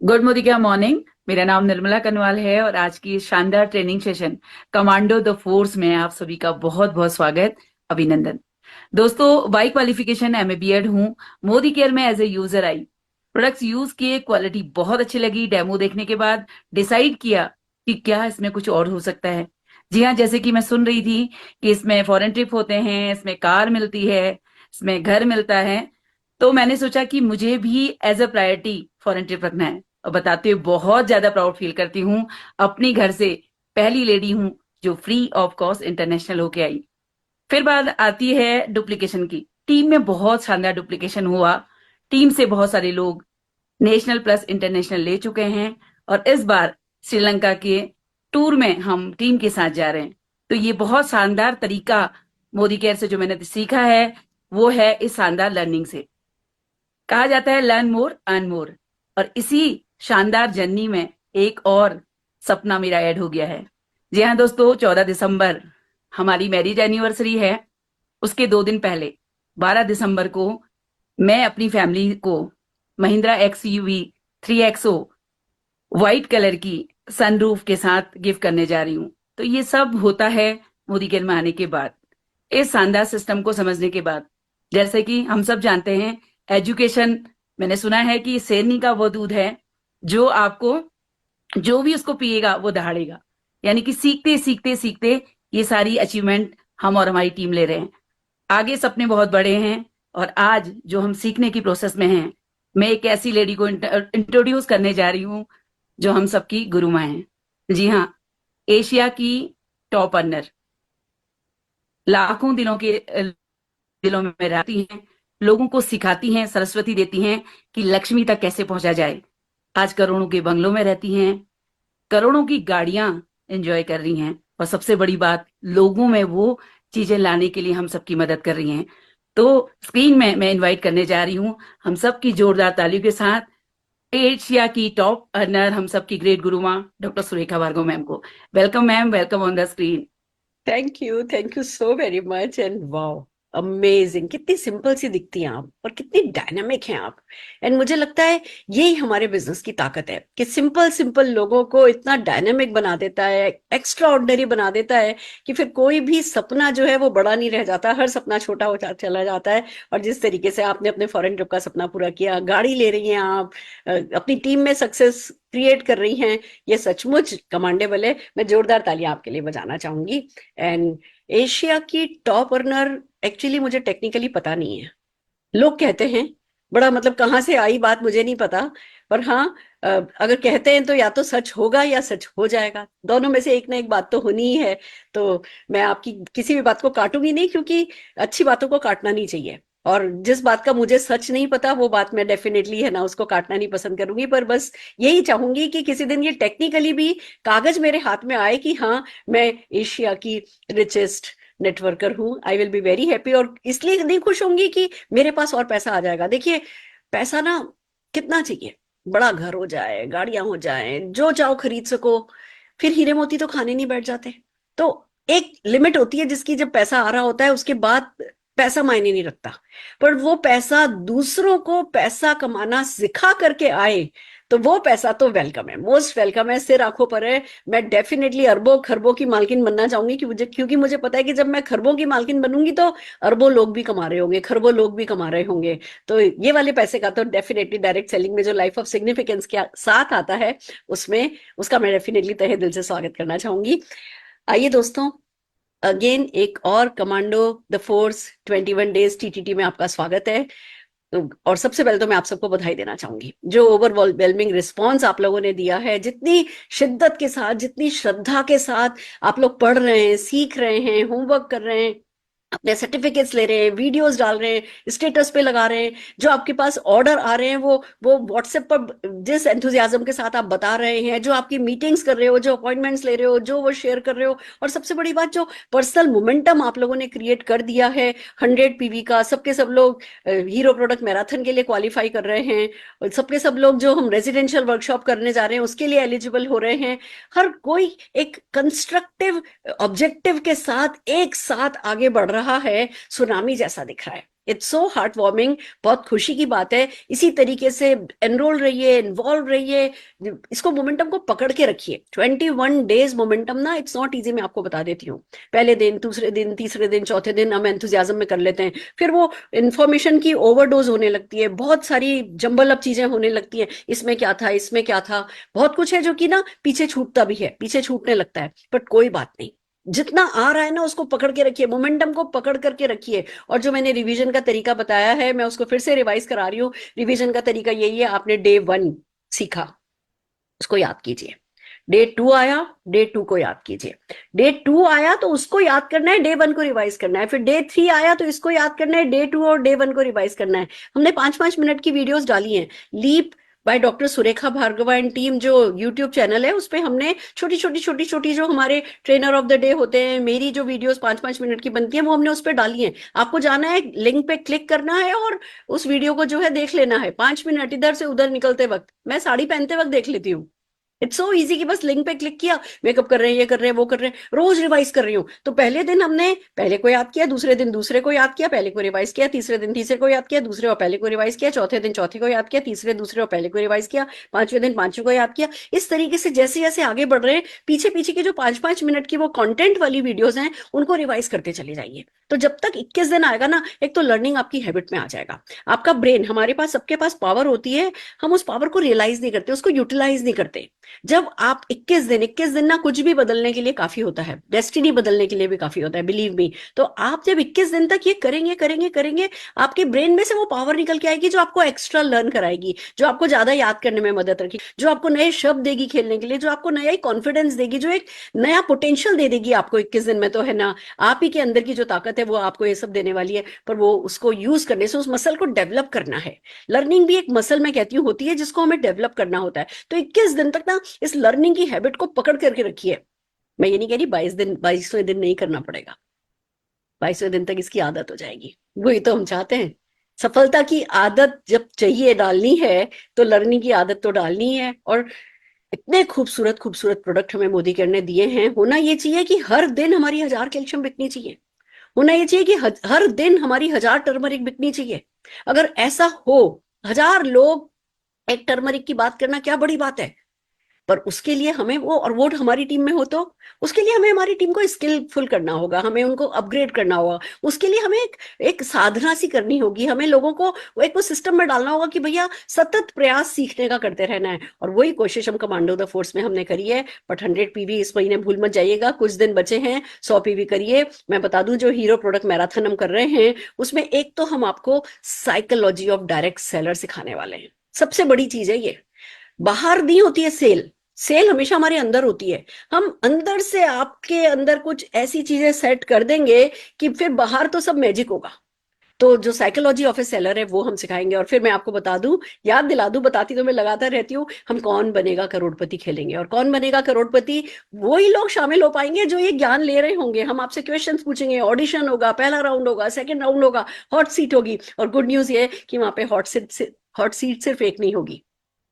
Good मोदिका morning. मेरा नाम निर्मला कनवाल है और आज की इस शानदार training session commando the force में आप सभी का बहुत बहुत स्वागत, अभिनंदन। दोस्तों, बाई क्वालिफिकेशन एमए बीएड हूँ। मोदी केयर में as a user I, products use किए, क्वालिटी बहुत अच्छी लगी। डेमो देखने के बाद डिसाइड किया कि क्या इसमें कुछ और हो सकता है। जी हाँ, जैसे कि मैं सुन रही थी कि इसमें फॉरेन ट्रिप होते हैं, इसमें कार मिलती है, इसमें घर मिलता है। तो मैंने सोचा कि मुझे भी as a priority foreign trip रखना है। और बताते हुए बहुत ज्यादा प्राउड फील करती हूँ, अपनी घर से पहली लेडी हूँ जो फ्री ऑफ कॉस्ट इंटरनेशनल होके आई। फिर बात आती है डुप्लीकेशन की। टीम में बहुत शानदार डुप्लीकेशन हुआ। टीम से बहुत सारे लोग नेशनल प्लस इंटरनेशनल ले चुके हैं और इस बार श्रीलंका के टूर में हम टीम के साथ जा रहे हैं। तो ये बहुत शानदार तरीका मोदी केयर से जो मैंने सीखा है वो है इस शानदार लर्निंग से। कहा जाता है लर्न मोर अर्न मोर, और इसी शानदार जर्नी में एक और सपना मेरा ऐड हो गया है। जी हाँ दोस्तों, 14 दिसंबर हमारी मैरिज एनिवर्सरी है। उसके 2 दिन पहले 12 दिसंबर को मैं अपनी फैमिली को Mahindra XUV 3XO white colour की सनरूफ के साथ गिफ्ट करने जा रही हूँ। तो ये सब होता है मोदी केयर में आने के बाद, इस शानदार सिस्टम को समझने के बाद। जैसे कि हम सब जानते हैं, एजुकेशन, मैंने सुना है कि शेरनी का वो दूध है जो आपको, जो भी उसको पिएगा वो दहाड़ेगा। यानी कि सीखते सीखते सीखते ये सारी अचीवमेंट हम और हमारी टीम ले रहे हैं। आगे सपने बहुत बड़े हैं और आज जो हम सीखने की प्रोसेस में हैं, मैं एक ऐसी लेडी को इंट्रोड्यूस करने जा रही हूँ जो हम सबकी गुरु माँ हैं। जी हाँ, एशिया की टॉप अर्नर, लाखों दिलों में रहती हैं, लोगों को सिखाती हैं, सरस्वती देती हैं कि लक्ष्मी तक कैसे पहुंचा जाए। आज करोड़ों के बंगलों में रहती हैं, करोड़ों की गाड़ियां एंजॉय कर रही हैं, और सबसे बड़ी बात, लोगों में वो चीजें लाने के लिए हम सबकी मदद कर रही हैं। तो स्क्रीन में मैं इनवाइट करने जा रही हूँ हम सबकी जोरदार तालियों के साथ एशिया की टॉप अर्नर, हम सबकी ग्रेट गुरु माँ डॉक्टर सुरेखा भार्गव मैम को। Welcome ma'am, welcome on the screen. Thank you so very much and wow, amazing. कितनी सिंपल सी दिखती हैं आप और कितनी डायनामिक हैं आप। एंड मुझे लगता है यही हमारे बिजनेस की ताकत है कि सिंपल सिंपल लोगों को इतना डायनामिक बना देता है, एक्स्ट्रा ऑर्डिनरी बना देता है कि फिर कोई भी सपना जो है वो बड़ा नहीं रह जाता, हर सपना छोटा हो चला जाता है। और जिस तरीके से आपने अपने फॉरेन ट्रिप का सपना पूरा किया, गाड़ी ले रही हैं आप, अपनी टीम में सक्सेस क्रिएट कर रही हैं, ये सचमुच कमांडेबल है। मैं जोरदार तालियां आपके लिए बजाना चाहूंगी। एंड एशिया की टॉप अर्नर, एक्चुअली मुझे टेक्निकली पता नहीं है। लोग कहते हैं, बड़ा मतलब कहाँ से आई बात मुझे नहीं पता। पर हाँ, अगर कहते हैं तो या तो सच होगा या सच हो जाएगा, दोनों में से एक ना एक बात तो होनी ही है। तो मैं आपकी किसी भी बात को काटूंगी नहीं, क्योंकि अच्छी बातों को काटना नहीं चाहिए। और जिस बात का मुझे सच नहीं पता वो बात मैं डेफिनेटली है ना उसको काटना नहीं पसंद करूंगी। पर बस यही चाहूंगी कि किसी दिन ये टेक्निकली भी कागज मेरे हाथ में आए कि हाँ, मैं एशिया की रिचेस्ट नेटवर्कर हूँ। I will be very happy. और इसलिए नहीं खुश होंगी कि मेरे पास और पैसा आ जाएगा। देखिए, पैसा ना कितना चाहिए, बड़ा घर हो जाए, गाड़ियां हो जाए, जो चाहो खरीद सको, फिर हीरे मोती तो खाने नहीं बैठ जाते। तो एक लिमिट होती है जिसकी, जब पैसा आ रहा होता है उसके बाद पैसा मायने नहीं रखता। पर वो पैसा दूसरों को पैसा कमाना सिखा करके आए तो वो पैसा तो वेलकम है, मोस्ट वेलकम है, सिर आंखों पर है। मैं डेफिनेटली अरबों खरबों की मालकिन बनना चाहूंगी कि मुझे, क्योंकि मुझे पता है कि जब मैं खरबों की मालकिन बनूंगी तो अरबों लोग भी कमा रहे होंगे, खरबों लोग भी कमा रहे होंगे। तो ये वाले पैसे का तो डेफिनेटली डायरेक्ट सेलिंग में जो लाइफ ऑफ सिग्निफिकेंस के साथ आता है, उसमें उसका मैं डेफिनेटली तहे दिल से स्वागत करना चाहूंगी। आइए दोस्तों, अगेन एक और commando the force 21 days TTT में आपका स्वागत है। और सबसे पहले तो मैं आप सबको बधाई देना चाहूंगी, जो ओवरवेलमिंग रिस्पॉन्स आप लोगों ने दिया है, जितनी शिद्दत के साथ, जितनी श्रद्धा के साथ आप लोग पढ़ रहे हैं, सीख रहे हैं, होमवर्क कर रहे हैं, अपने सर्टिफिकेट्स ले रहे हैं, वीडियोस डाल रहे हैं, स्टेटस पे लगा रहे हैं, जो आपके पास ऑर्डर आ रहे हैं वो व्हाट्सएप पर जिस एंथुजियाज्म के साथ आप बता रहे हैं, जो आपकी मीटिंग्स कर रहे हो, जो अपॉइंटमेंट्स ले रहे हो, जो वो शेयर कर रहे हो, और सबसे बड़ी बात, जो पर्सनल मोमेंटम आप लोगों ने क्रिएट कर दिया है 100 PV का। सबके सब लोग हीरो प्रोडक्ट मैराथन के लिए क्वालिफाई कर रहे हैं, और सबके सब लोग जो हम रेजिडेंशियल वर्कशॉप करने जा रहे हैं उसके लिए एलिजिबल हो रहे हैं। हर कोई एक कंस्ट्रक्टिव ऑब्जेक्टिव के साथ एक साथ आगे बढ़ रहा है, सुनामी जैसा दिख रहा है। इट्स सो हार्ट वार्मिंग, बहुत खुशी की बात है। इसी तरीके से एनरोल रहिए, इन्वॉल्व रहिए, इसको मोमेंटम को पकड़ के रखिए। 21 डेज मोमेंटम ना, इट्स नॉट इजी, मैं आपको बता देती हूँ। पहले दिन, दूसरे दिन, तीसरे दिन, चौथे दिन हम एंथुजियाज्म में कर लेते हैं, फिर वो इंफॉर्मेशन की ओवरडोज होने लगती है, बहुत सारी जंबल अप चीजें होने लगती हैं, इसमें क्या था, इसमें क्या था, बहुत कुछ है जो कि ना पीछे छूटता भी है, पीछे छूटने लगता है। बट कोई बात नहीं, जितना आ रहा है ना उसको पकड़ के रखिए, मोमेंटम को पकड़ करके रखिए। और जो मैंने रिवीजन का तरीका बताया है, मैं उसको फिर से रिवाइज करा रही हूँ। रिवीजन का तरीका यही है, आपने डे 1 सीखा, उसको याद कीजिए। डे 2 आया, डे 2 को याद कीजिए। डे 2 आया तो उसको याद करना है, डे 1 को रिवाइज करना है। फिर डे 3 आया तो इसको याद करना है, डे 2 और डे 1 को रिवाइज करना है। हमने 5-5 मिनट की वीडियोस डाली हैं। Leap by doctor Surekha Bhargava and team जो यूट्यूब चैनल है, उस पे हमने छोटी छोटी जो हमारे ट्रेनर ऑफ द डे होते हैं, मेरी जो वीडियोस 5-5 मिनट की बनती है, वो हमने उस पर डाली है। आपको जाना है, लिंक पे क्लिक करना है और उस वीडियो को जो है देख लेना है। 5 मिनट इधर से उधर निकलते वक्त, मैं साड़ी पहनते वक्त देख लेती हूँ। इट्स सो इजी कि बस लिंक पे क्लिक किया, मेकअप कर रहे हैं, ये कर रहे हैं, वो कर रहे हैं, रोज रिवाइज कर रही हूँ। तो पहले दिन हमने पहले को याद किया, दूसरे दिन दूसरे को याद किया, पहले को रिवाइज किया, तीसरे दिन तीसरे को याद किया, दूसरे और पहले को रिवाइज किया, चौथे दिन चौथे को याद किया, तीसरे दूसरे और पहले को रिवाइज किया, पांचवें दिन पांचवें को याद किया। इस तरीके से जैसे जैसे आगे बढ़ रहे हैं, पीछे पीछे की जो 5-5 मिनट की वो कंटेंट वाली वीडियोस हैं, उनको रिवाइज करते चले जाइए। तो जब तक 21 दिन आएगा ना, एक तो लर्निंग आपकी हैबिट में आ जाएगा। आपका ब्रेन, हमारे पास सबके पास पावर होती है, हम उस पावर को रियलाइज नहीं करते, उसको यूटिलाइज नहीं करते। जब आप 21 दिन ना कुछ भी बदलने के लिए काफी होता है, डेस्टिनी बदलने के लिए भी काफी होता है, बिलीव मी। तो आप जब 21 दिन तक ये करेंगे करेंगे करेंगे, आपके ब्रेन में से वो पावर निकल के आएगी जो आपको एक्स्ट्रा लर्न कराएगी, जो आपको ज्यादा याद करने में मदद रखेगी, जो आपको नए शब्द देगी खेलने के लिए, जो आपको नया कॉन्फिडेंस देगी, जो एक नया पोटेंशियल दे देगी आपको 21 दिन में। तो है ना, आप ही के अंदर की जो ताकत है वो आपको ये सब देने वाली है। पर वो उसको यूज करने से, उस मसल को डेवलप करना है। लर्निंग भी एक मसल, मैं कहती हूँ, होती है जिसको हमें डेवलप करना होता है। तो 21 दिन तक ना इस लर्निंग की हैबिट को पकड़ करके रखिए। मैं ये नहीं कह रही 22 दिन, 22वें दिन नहीं करना पड़ेगा, 22वें दिन तक इसकी आदत हो जाएगी। वही तो हम चाहते हैं। सफलता की आदत जब चाहिए डालनी है, तो लर्निंग की आदत तो डालनी है। और इतने खूबसूरत खूबसूरत प्रोडक्ट हमें मोदी केयर ने दिए हैं। होना ये चाहिए कि हर दिन हमारी 1000 कैल्शियम बिकनी चाहिए। होना ये चाहिए कि हर दिन हमारी 1000 टर्मरिक बिकनी चाहिए। अगर ऐसा हो, 1000 लोग एक टर्मरिक की बात करना क्या बड़ी बात है। पर उसके लिए हमें वो, और वो हमारी टीम में हो तो उसके लिए हमें हमारी टीम को स्किलफुल करना होगा, हमें उनको अपग्रेड करना होगा। उसके लिए हमें एक साधना सी करनी होगी, हमें लोगों को एक वो सिस्टम में डालना होगा कि भैया सतत प्रयास सीखने का करते रहना है। और वही कोशिश हम कमांडो द फोर्स में हमने करी है। बट 100 पीवी इस महीने भूल मत जाइएगा, कुछ दिन बचे हैं, 100 पीवी करिए। मैं बता दूं, जो हीरो प्रोडक्ट मैराथन हम कर रहे हैं, उसमें एक तो हम आपको साइकोलॉजी ऑफ डायरेक्ट सेलर सिखाने वाले हैं। सबसे बड़ी चीज है ये। बाहर नहीं होती है सेल, सेल हमेशा हमारे अंदर होती है। हम अंदर से आपके अंदर कुछ ऐसी चीजें सेट कर देंगे कि फिर बाहर तो सब मैजिक होगा। तो जो साइकोलॉजी ऑफ ए सेलर है वो हम सिखाएंगे। और फिर मैं आपको बता दूं, याद दिला दूं, बताती तो मैं लगातार रहती हूँ, हम कौन बनेगा करोड़पति खेलेंगे। और कौन बनेगा करोड़पति, वही लोग शामिल हो पाएंगे जो ये ज्ञान ले रहे होंगे। हम आपसे क्वेश्चंस पूछेंगे, ऑडिशन होगा, पहला राउंड होगा, सेकंड राउंड होगा, हॉट सीट होगी। और गुड न्यूज ये कि वहां पे हॉट सीट सिर्फ एक नहीं होगी,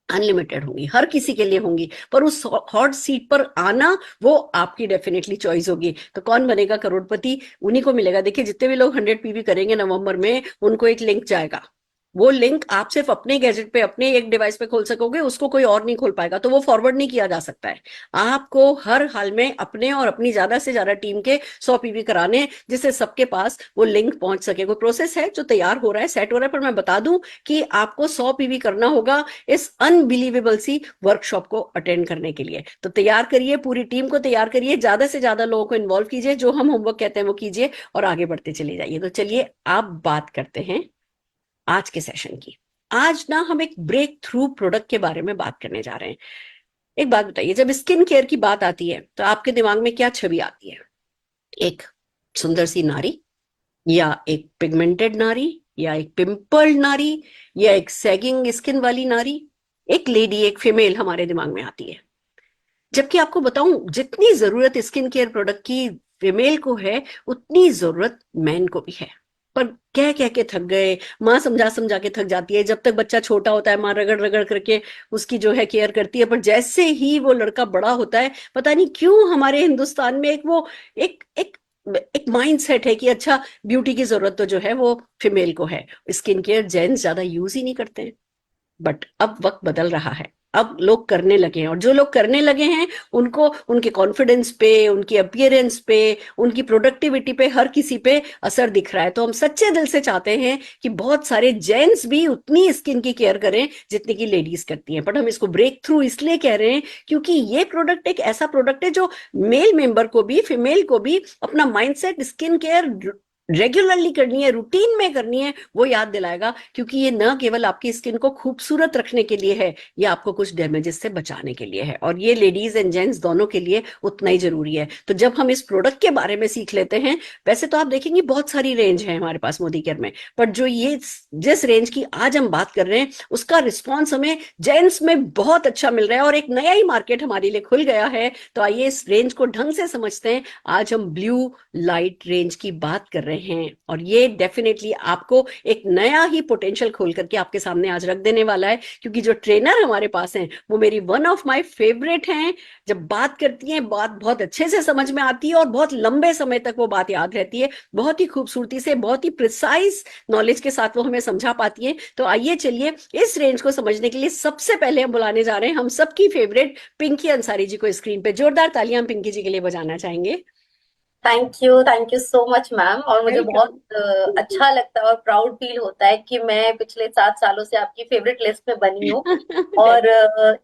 अनलिमिटेड होंगी, हर किसी के लिए होंगी। पर उस हॉट सीट पर आना, वो आपकी डेफिनेटली चॉइस होगी। तो कौन बनेगा करोड़पति, उन्हीं को मिलेगा। देखिए, जितने भी लोग 100 पीवी करेंगे नवंबर में, उनको एक लिंक जाएगा। वो लिंक आप सिर्फ अपने गैजेट पे, अपने एक डिवाइस पे खोल सकोगे, उसको कोई और नहीं खोल पाएगा। तो वो फॉरवर्ड नहीं किया जा सकता है। आपको हर हाल में अपने और अपनी ज्यादा से ज्यादा टीम के 100 पीवी कराने, जिससे सबके पास वो लिंक पहुंच सके। कोई प्रोसेस है जो तैयार हो रहा है, सेट हो रहा है। पर मैं बता दूं कि आपको 100 पीवी करना होगा इस अनबिलीवेबल सी वर्कशॉप को अटेंड करने के लिए। तो तैयार करिए, पूरी टीम को तैयार करिए, ज्यादा से ज्यादा लोगों को इन्वॉल्व कीजिए, जो हम होमवर्क कहते हैं वो कीजिए, और आगे बढ़ते चले जाइए। तो चलिए आप बात करते हैं आज के सेशन की। आज ना हम एक ब्रेक थ्रू प्रोडक्ट के बारे में बात करने जा रहे हैं। एक बात बताइए, जब स्किन केयर की बात आती है तो आपके दिमाग में क्या छवि आती है? एक सुंदर सी नारी, या एक पिगमेंटेड नारी, या एक पिंपल नारी, या एक सैगिंग स्किन वाली नारी? एक लेडी, एक फीमेल हमारे दिमाग में आती है। जबकि आपको बताऊं, जितनी जरूरत स्किन केयर प्रोडक्ट की फीमेल को है, उतनी जरूरत मैन को भी है। पर कह कह के थक गए, माँ समझा समझा के थक जाती है। जब तक बच्चा छोटा होता है, माँ रगड़ रगड़ करके उसकी जो है केयर करती है। पर जैसे ही वो लड़का बड़ा होता है, पता नहीं क्यों हमारे हिंदुस्तान में एक वो एक एक एक माइंड सेट है कि अच्छा ब्यूटी की जरूरत तो जो है वो फीमेल को है, स्किन केयर जेंट्स ज्यादा यूज ही नहीं करते हैं। बट अब वक्त बदल रहा है, अब लोग करने लगे हैं, और जो लोग करने लगे हैं उनको उनके कॉन्फिडेंस पे, उनकी अपीयरेंस पे, उनकी प्रोडक्टिविटी पे, हर किसी पे असर दिख रहा है। तो हम सच्चे दिल से चाहते हैं कि बहुत सारे जेंट्स भी उतनी स्किन की केयर करें जितनी की लेडीज करती हैं। बट हम इसको ब्रेक थ्रू इसलिए कह रहे हैं क्योंकि ये प्रोडक्ट एक ऐसा प्रोडक्ट है जो मेल मेंबर को भी, फीमेल को भी अपना माइंडसेट स्किन केयर रेगुलरली करनी है, रूटीन में करनी है, वो याद दिलाएगा। क्योंकि ये न केवल आपकी स्किन को खूबसूरत रखने के लिए है, ये आपको कुछ डैमेजेस से बचाने के लिए है, और ये लेडीज एंड जेंट्स दोनों के लिए उतना ही जरूरी है। तो जब हम इस प्रोडक्ट के बारे में सीख लेते हैं, वैसे तो आप देखेंगे बहुत सारी रेंज है हमारे पास मोदी केयर में, पर जो ये जिस रेंज की आज हम बात कर रहे हैं उसका रिस्पॉन्स हमें जेंट्स में बहुत अच्छा मिल रहा है, और एक नया ही मार्केट हमारे लिए खुल गया है। तो आइए इस रेंज को ढंग से समझते हैं। आज हम ब्लू लाइट रेंज की बात कर रहे हैं, और ये डेफिनेटली आपको एक नया ही पोटेंशियल खोल करके आपके सामने आज रख देने वाला है। क्योंकि जो ट्रेनर हमारे पास हैं वो मेरी वन ऑफ माय फेवरेट हैं। जब बात करती हैं बात बहुत अच्छे से समझ में आती है, और बहुत लंबे समय तक वो बात याद रहती है। बहुत ही खूबसूरती से, बहुत ही प्रिसाइज नॉलेज के साथ वो हमें समझा पाती है। तो आइए चलिए इस रेंज को समझने के लिए सबसे पहले हम बुलाने जा रहे हैं हम सबकी फेवरेट पिंकी अंसारी जी को स्क्रीन पे। जोरदार तालियां हम पिंकी जी के लिए बजाना चाहेंगे। Thank you so much ma'am. और मुझे बहुत वेलकम। अच्छा लगता है और प्राउड फील होता है कि मैं पिछले 7 सालों से आपकी फेवरेट लिस्ट में बनी हूँ। और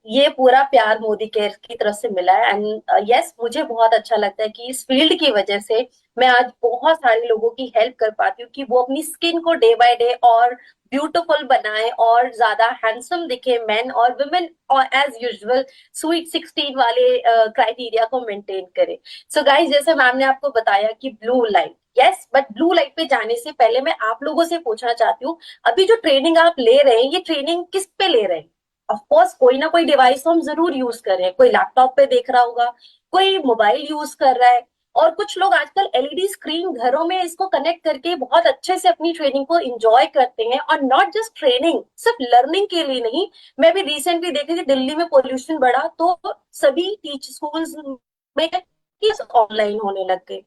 ये पूरा प्यार मोदी केयर की तरफ से मिला है। एंड यस, मुझे बहुत अच्छा लगता है कि इस फील्ड की वजह से मैं आज बहुत सारे लोगों की हेल्प कर पाती हूँ कि वो अपनी स्किन को डे बाय डे और ब्यूटीफुल बनाए और ज्यादा हैंडसम दिखे, मेन और वुमेन, और एज यूजुअल स्वीट 16 वाले क्राइटेरिया को मेंटेन करे। सो गाइस, जैसे मैम ने आपको बताया कि blue light, yes, but blue light पे जाने से पहले मैं आप लोगों से पूछना चाहती हूँ, अभी जो ट्रेनिंग आप ले रहे हैं ये ट्रेनिंग किस पे ले रहे हैं? ऑफ कोर्स कोई ना कोई डिवाइस तो हम जरूर यूज कर रहे हैं, कोई लैपटॉप पे देख रहा होगा, कोई मोबाइल यूज कर रहा है, और कुछ लोग आजकल एलईडी स्क्रीन घरों में इसको कनेक्ट करके बहुत अच्छे से अपनी ट्रेनिंग को एंजॉय करते हैं। और नॉट जस्ट ट्रेनिंग, सिर्फ लर्निंग के लिए नहीं। मैं भी रिसेंटली देख रही थी, दिल्ली में पोल्यूशन बढ़ा तो सभी टीच स्कूल्स में ऑनलाइन होने लग गए।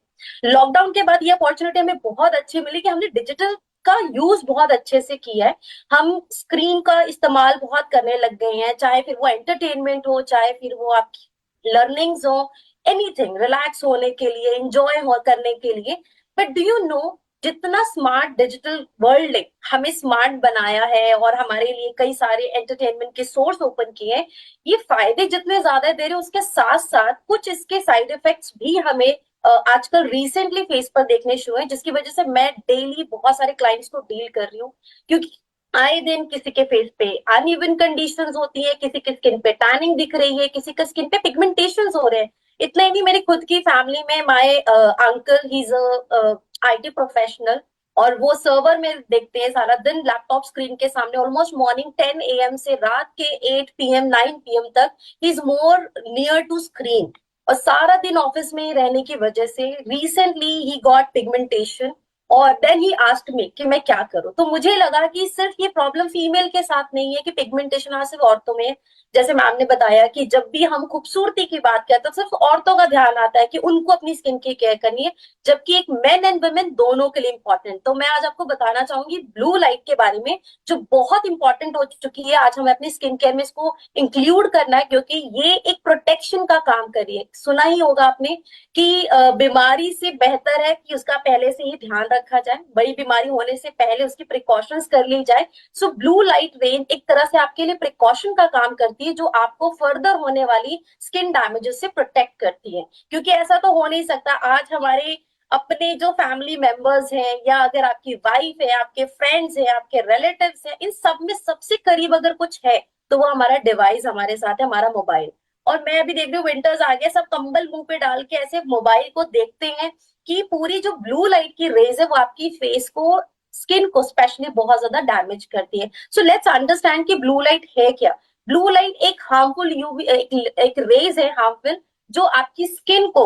लॉकडाउन के बाद ये अपॉर्चुनिटी हमें बहुत अच्छी मिली कि हमने डिजिटल का यूज बहुत अच्छे से किया है। हम स्क्रीन का इस्तेमाल बहुत करने लग गए हैं, चाहे फिर वो एंटरटेनमेंट हो, चाहे फिर वो आपकी लर्निंग्स हो, एनीथिंग, रिलैक्स होने के लिए, एंजॉय हो करने के लिए। बट डू यू नो, जितना स्मार्ट डिजिटल वर्ल्ड ने हमें स्मार्ट बनाया है और हमारे लिए कई सारे एंटरटेनमेंट के सोर्स ओपन किए हैं, ये फायदे जितने ज्यादा दे रहे हैं उसके साथ साथ कुछ इसके साइड इफेक्ट्स भी हमें आजकल रिसेंटली फेस पर देखने शुरू है, जिसकी वजह से मैं डेली बहुत सारे क्लाइंट्स को डील कर रही हूँ। क्योंकि आए दिन किसी के फेस पे अनइवन कंडीशंस होती है, किसी के स्किन पे टैनिंग दिख रही है, किसी के स्किन पे पिगमेंटेशंस हो रहे हैं। इतना ही नहीं, मेरी खुद की फैमिली में my uncle, he is a IT professional, और वो सर्वर में देखते हैं सारा दिन लैपटॉप स्क्रीन के सामने, ऑलमोस्ट मॉर्निंग 10 AM से रात के 8 PM 9 PM तक ही is more near to screen. और सारा दिन ऑफिस में ही रहने की वजह से रिसेंटली ही गॉट पिगमेंटेशन, और देन ही आस्क्ड मी कि मैं क्या करूं। तो मुझे लगा कि सिर्फ ये प्रॉब्लम फीमेल के साथ नहीं है कि पिगमेंटेशन आज सिर्फ औरतों में है। जैसे मैम ने बताया कि जब भी हम खूबसूरती की बात करते हैं तो सिर्फ औरतों का ध्यान आता है कि उनको अपनी स्किन की केयर करनी है, जबकि एक मेन एंड वुमेन दोनों के लिए इंपॉर्टेंट। तो मैं आज आपको बताना चाहूंगी ब्लू लाइट के बारे में, जो बहुत इंपॉर्टेंट हो चुकी है। आज हमें अपनी स्किन केयर में इसको इंक्लूड करना है, क्योंकि ये एक प्रोटेक्शन का काम करी है। सुना ही होगा आपने कि बीमारी से बेहतर है कि उसका पहले से ही ध्यान रखा जाए, बड़ी बीमारी होने से पहले उसकी प्रिकॉशंस कर ली जाए। सो ब्लू लाइट रेंज एक तरह से आपके लिए प्रिकॉशन का काम करती है, जो आपको फर्दर होने वाली स्किन डैमेजेस से प्रोटेक्ट करती है। क्योंकि ऐसा तो हो नहीं सकता आज हमारे अपने जो फैमिली मेंबर्स हैं, या अगर आपकी वाइफ है, आपके फ्रेंड्स हैं, आपके रिलेटिव्स हैं, इन सब में सबसे करीब अगर कुछ है तो वो हमारा डिवाइस हमारे साथ है, हमारा मोबाइल। और मैं अभी देख रही हूँ विंटर्स आ गए, सब कंबल मुंह पे डाल के ऐसे मोबाइल को देखते हैं कि पूरी जो ब्लू लाइट की रेज है वो आपकी फेस को, स्किन को स्पेशली बहुत ज्यादा डैमेज करती है। सो लेट्स अंडरस्टैंड कि ब्लू लाइट है क्या। ब्लू लाइट एक हार्मफुल यूवी, एक रेज है हार्मफुल, जो आपकी स्किन को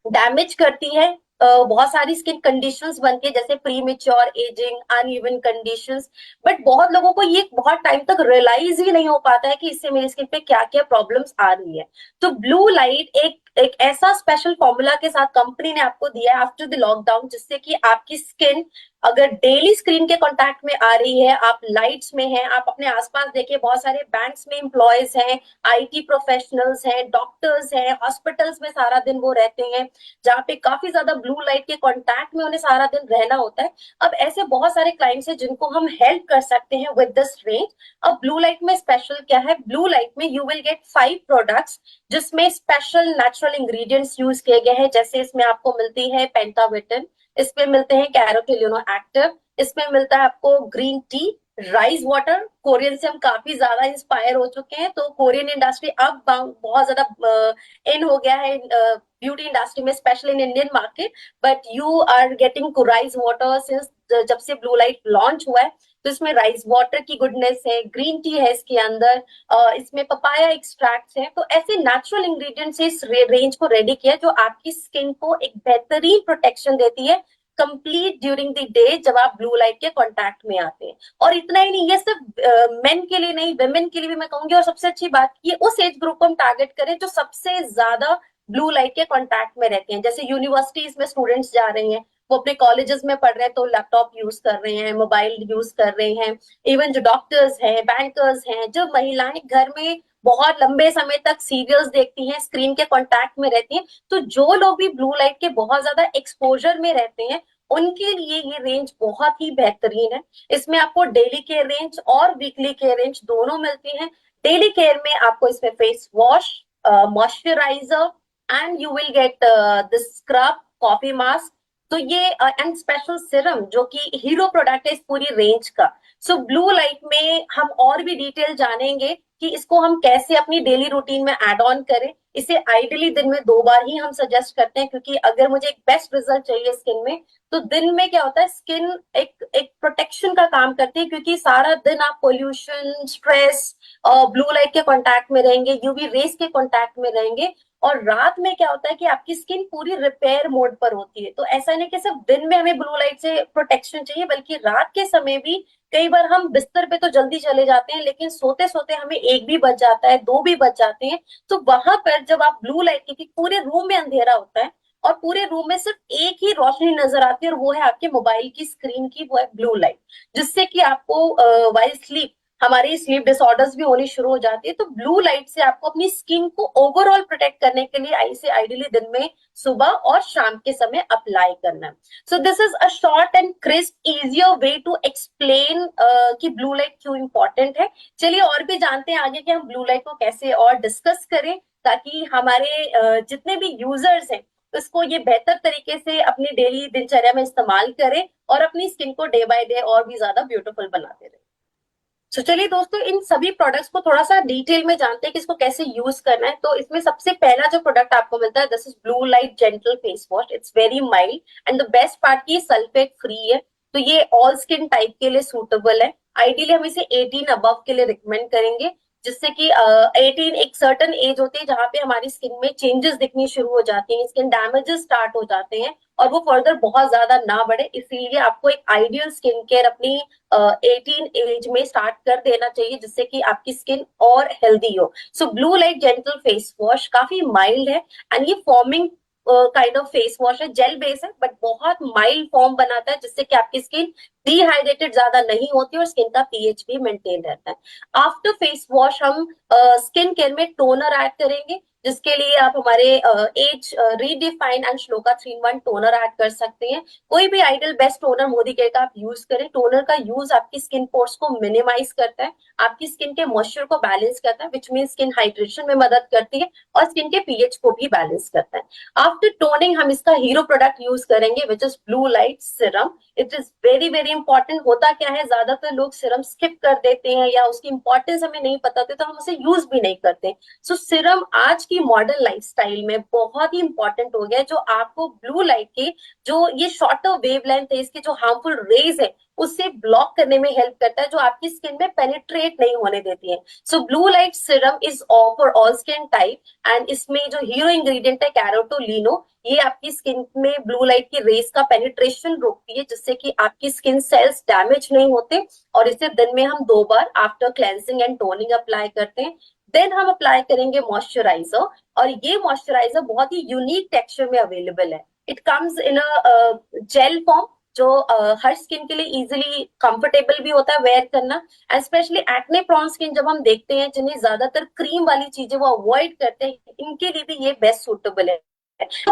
डैमेज करती है। बहुत सारी स्किन कंडीशंस बनती है, जैसे pre mature ageing, uneven conditions. But बहुत लोगों को ये बहुत टाइम तक रियलाइज ही नहीं हो पाता है कि इससे मेरी स्किन पे क्या क्या प्रॉब्लम्स आ रही है। तो ब्लू लाइट एक एक ऐसा स्पेशल फॉर्मूला के साथ कंपनी ने आपको दिया है आफ्टर द लॉकडाउन, जिससे कि आपकी स्किन अगर डेली स्क्रीन के कांटेक्ट में आ रही है, आप लाइट्स में हैं, आप अपने आसपास देखिए बहुत सारे बैंक्स में एम्प्लॉयज हैं, आईटी प्रोफेशनल्स हैं, डॉक्टर्स हैं, हॉस्पिटल्स में सारा दिन वो रहते हैं, जहाँ पे काफी ज्यादा ब्लू लाइट के कांटेक्ट में उन्हें सारा दिन रहना होता है। अब ऐसे बहुत सारे क्लाइंट्स हैं जिनको हम हेल्प कर सकते हैं विद दिस रेंज। अब ब्लू लाइट में स्पेशल क्या है, ब्लू लाइट में यू विल गेट 5 प्रोडक्ट्स जिसमें स्पेशल नेचुरल इंग्रेडिएंट्स यूज किए गए हैं। जैसे इसमें आपको मिलती है पेंटाविटन, इसमें मिलते हैं कैरोटीलिनो एक्टिव, इसमें मिलता है आपको green tea, rice water. Korean से हम काफी ज्यादा इंस्पायर हो चुके हैं, तो कोरियन इंडस्ट्री अब बहुत ज्यादा इन हो गया है ब्यूटी इंडस्ट्री में, specially in Indian market. But you are getting rice water since जब से ब्लू लाइट लॉन्च हुआ है, तो इसमें राइस वाटर की गुडनेस है, ग्रीन टी है इसके अंदर, इसमें पपाया एक्सट्रैक्ट है। तो ऐसे नेचुरल इंग्रेडिएंट्स से इस रेंज को रेडी किया जो आपकी स्किन को एक बेहतरीन प्रोटेक्शन देती है कंप्लीट ड्यूरिंग द डे जब आप ब्लू लाइट के कांटेक्ट में आते हैं। और इतना ही नहीं, ये सिर्फ मेन के लिए नहीं, वेमेन के लिए भी मैं कहूंगी। और सबसे अच्छी बात, ये उस एज ग्रुप को हम टारगेट करें जो सबसे ज्यादा ब्लू लाइट के कांटेक्ट में रहते हैं। जैसे यूनिवर्सिटीज में स्टूडेंट्स जा रहे हैं, वो अपने कॉलेजेस में पढ़ रहे हैं तो लैपटॉप यूज कर रहे हैं, मोबाइल यूज कर रहे हैं। इवन जो डॉक्टर्स हैं, बैंकर्स हैं, जो महिलाएं घर में बहुत लंबे समय तक सीरियल्स देखती हैं, स्क्रीन के कांटेक्ट में रहती हैं, तो जो लोग भी ब्लू लाइट के बहुत ज्यादा एक्सपोजर में रहते हैं उनके लिए ये रेंज बहुत ही बेहतरीन है। इसमें आपको डेली केयर रेंज और वीकली केयर रेंज दोनों मिलती हैं। डेली केयर में आपको इसमें face wash, moisturiser and you will get this scrub, coffee mask. तो ये एंड स्पेशल सिरम जो कि हीरो प्रोडक्ट है इस पूरी रेंज का। सो ब्लू लाइट में हम और भी डिटेल जानेंगे कि इसको हम कैसे अपनी डेली रूटीन में एड ऑन करें। इसे आइडियली दिन में 2 बार ही हम सजेस्ट करते हैं, क्योंकि अगर मुझे एक बेस्ट रिजल्ट चाहिए स्किन में, तो दिन में क्या होता है, स्किन एक प्रोटेक्शन का काम करती है, क्योंकि सारा दिन आप पोल्यूशन, स्ट्रेस, ब्लू लाइट के कांटेक्ट में रहेंगे, यूवी रेस के कांटेक्ट में रहेंगे। और रात में क्या होता है कि आपकी स्किन पूरी रिपेयर मोड पर होती है। तो ऐसा नहीं कि सिर्फ दिन में हमें ब्लू लाइट से प्रोटेक्शन चाहिए, बल्कि रात के समय भी कई बार हम बिस्तर पे तो जल्दी चले जाते हैं, लेकिन सोते सोते हमें 1 भी बज जाता है, 2 भी बज जाते हैं। तो वहां पर जब आप ब्लू लाइट, क्योंकि पूरे रूम में अंधेरा होता है और पूरे रूम में सिर्फ एक ही रोशनी नजर आती है, और वो है आपके मोबाइल की स्क्रीन की, वो है ब्लू लाइट, जिससे कि आपको वाइल स्लीप, हमारी स्लीप डिसऑर्डर्स भी होनी शुरू हो जाती है। तो ब्लू लाइट से आपको अपनी स्किन को ओवरऑल प्रोटेक्ट करने के लिए इसे आइडियली दिन में सुबह और शाम के समय अप्लाई करना है। So this is a short and crisp easier way to explain कि ब्लू लाइट क्यों इंपॉर्टेंट है। चलिए और भी जानते हैं आगे कि हम ब्लू लाइट को कैसे और डिस्कस करें, ताकि हमारे जितने भी यूजर्स हैं इसको ये बेहतर तरीके से अपनी डेली दिनचर्या में इस्तेमाल करें और अपनी स्किन को डे बाय डे और भी ज्यादा ब्यूटीफुल बनाते रहे। तो चलिए दोस्तों, इन सभी प्रोडक्ट्स को थोड़ा सा डिटेल में जानते हैं कि इसको कैसे यूज करना है। तो इसमें सबसे पहला जो प्रोडक्ट आपको मिलता है, this is blue light gentle face wash. It's very mild and the best part की सल्फेट फ्री है, तो ये ऑल स्किन टाइप के लिए सूटेबल है। आइडियली हम इसे 18 अबव के लिए रिकमेंड करेंगे, जिससे कि 18 एक सर्टन एज होती है जहां पे हमारी स्किन में चेंजेस दिखनी शुरू हो जाती हैं, स्किन डैमेजेस स्टार्ट हो जाते हैं, और वो फर्दर बहुत ज्यादा ना बढ़े। इसीलिए आपको एक आइडियल स्किन केयर अपनी 18 एज में स्टार्ट कर देना चाहिए, जिससे कि आपकी स्किन और हेल्दी हो। सो blue light gentle face wash काफी माइल्ड है एंड ये forming kind of face wash है, जेल बेस है, बट बहुत माइल्ड फॉर्म बनाता है, जिससे कि आपकी स्किन डिहाइड्रेटेड ज्यादा नहीं होती और स्किन का पीएच भी मेंटेन रहता है। आफ्टर फेस वॉश हम स्किन केयर में टोनर ऐड करेंगे, जिसके लिए आप हमारे age redefine and Shloka 3-in-1 toner add कर सकते हैं। कोई भी ideal best toner Modicare का आप यूज करें। टोनर का यूज आपकी स्किन पोर्स को मिनिमाइज करता है, आपकी स्किन के मॉइस्चर को बैलेंस करता है, विच मीन स्किन हाइड्रेशन में मदद करती है, और स्किन के पीएच को भी बैलेंस करता है। आफ्टर टोनिंग हम इसका हीरो प्रोडक्ट यूज करेंगे, which is blue light Siram. It is very very important. होता क्या है, ज्यादातर लोग सिरम स्किप कर देते हैं या उसकी इंपॉर्टेंस हमें नहीं पता होती, तो हम उसे यूज भी नहीं करते। सो सिरम आज की मॉडर्न लाइफस्टाइल में बहुत ही इंपॉर्टेंट हो गया है, जो आपको ब्लू लाइट के जो ये शॉर्टर वेवलेंथ है, इसके जो हार्मफुल रेज है उससे ब्लॉक करने में हेल्प करता है, जो आपकी स्किन में पेनिट्रेट नहीं होने देती है। सो blue light serum is for all skin type and इसमें जो हीरो इंग्रेडिएंट है कैरोटोलिनो, ये आपकी स्किन में ब्लू लाइट की रेस का पेनिट्रेशन रोकती है, जिससे कि आपकी स्किन सेल्स डैमेज नहीं होते। और इसे दिन में हम 2 बार after cleansing and toning apply करते हैं। देन हम अप्लाई करेंगे मॉइस्चराइजर, और ये मॉइस्चराइजर बहुत ही यूनिक टेक्सचर में अवेलेबल है। It comes in a jail form, जो हर स्किन के लिए इजिली कंफर्टेबल भी होता है वेयर करना, and specially acne prone skin जब हम देखते हैं जिन्हें ज्यादातर क्रीम वाली चीजें वो अवॉइड करते हैं, इनके लिए भी ये बेस्ट सूटेबल है।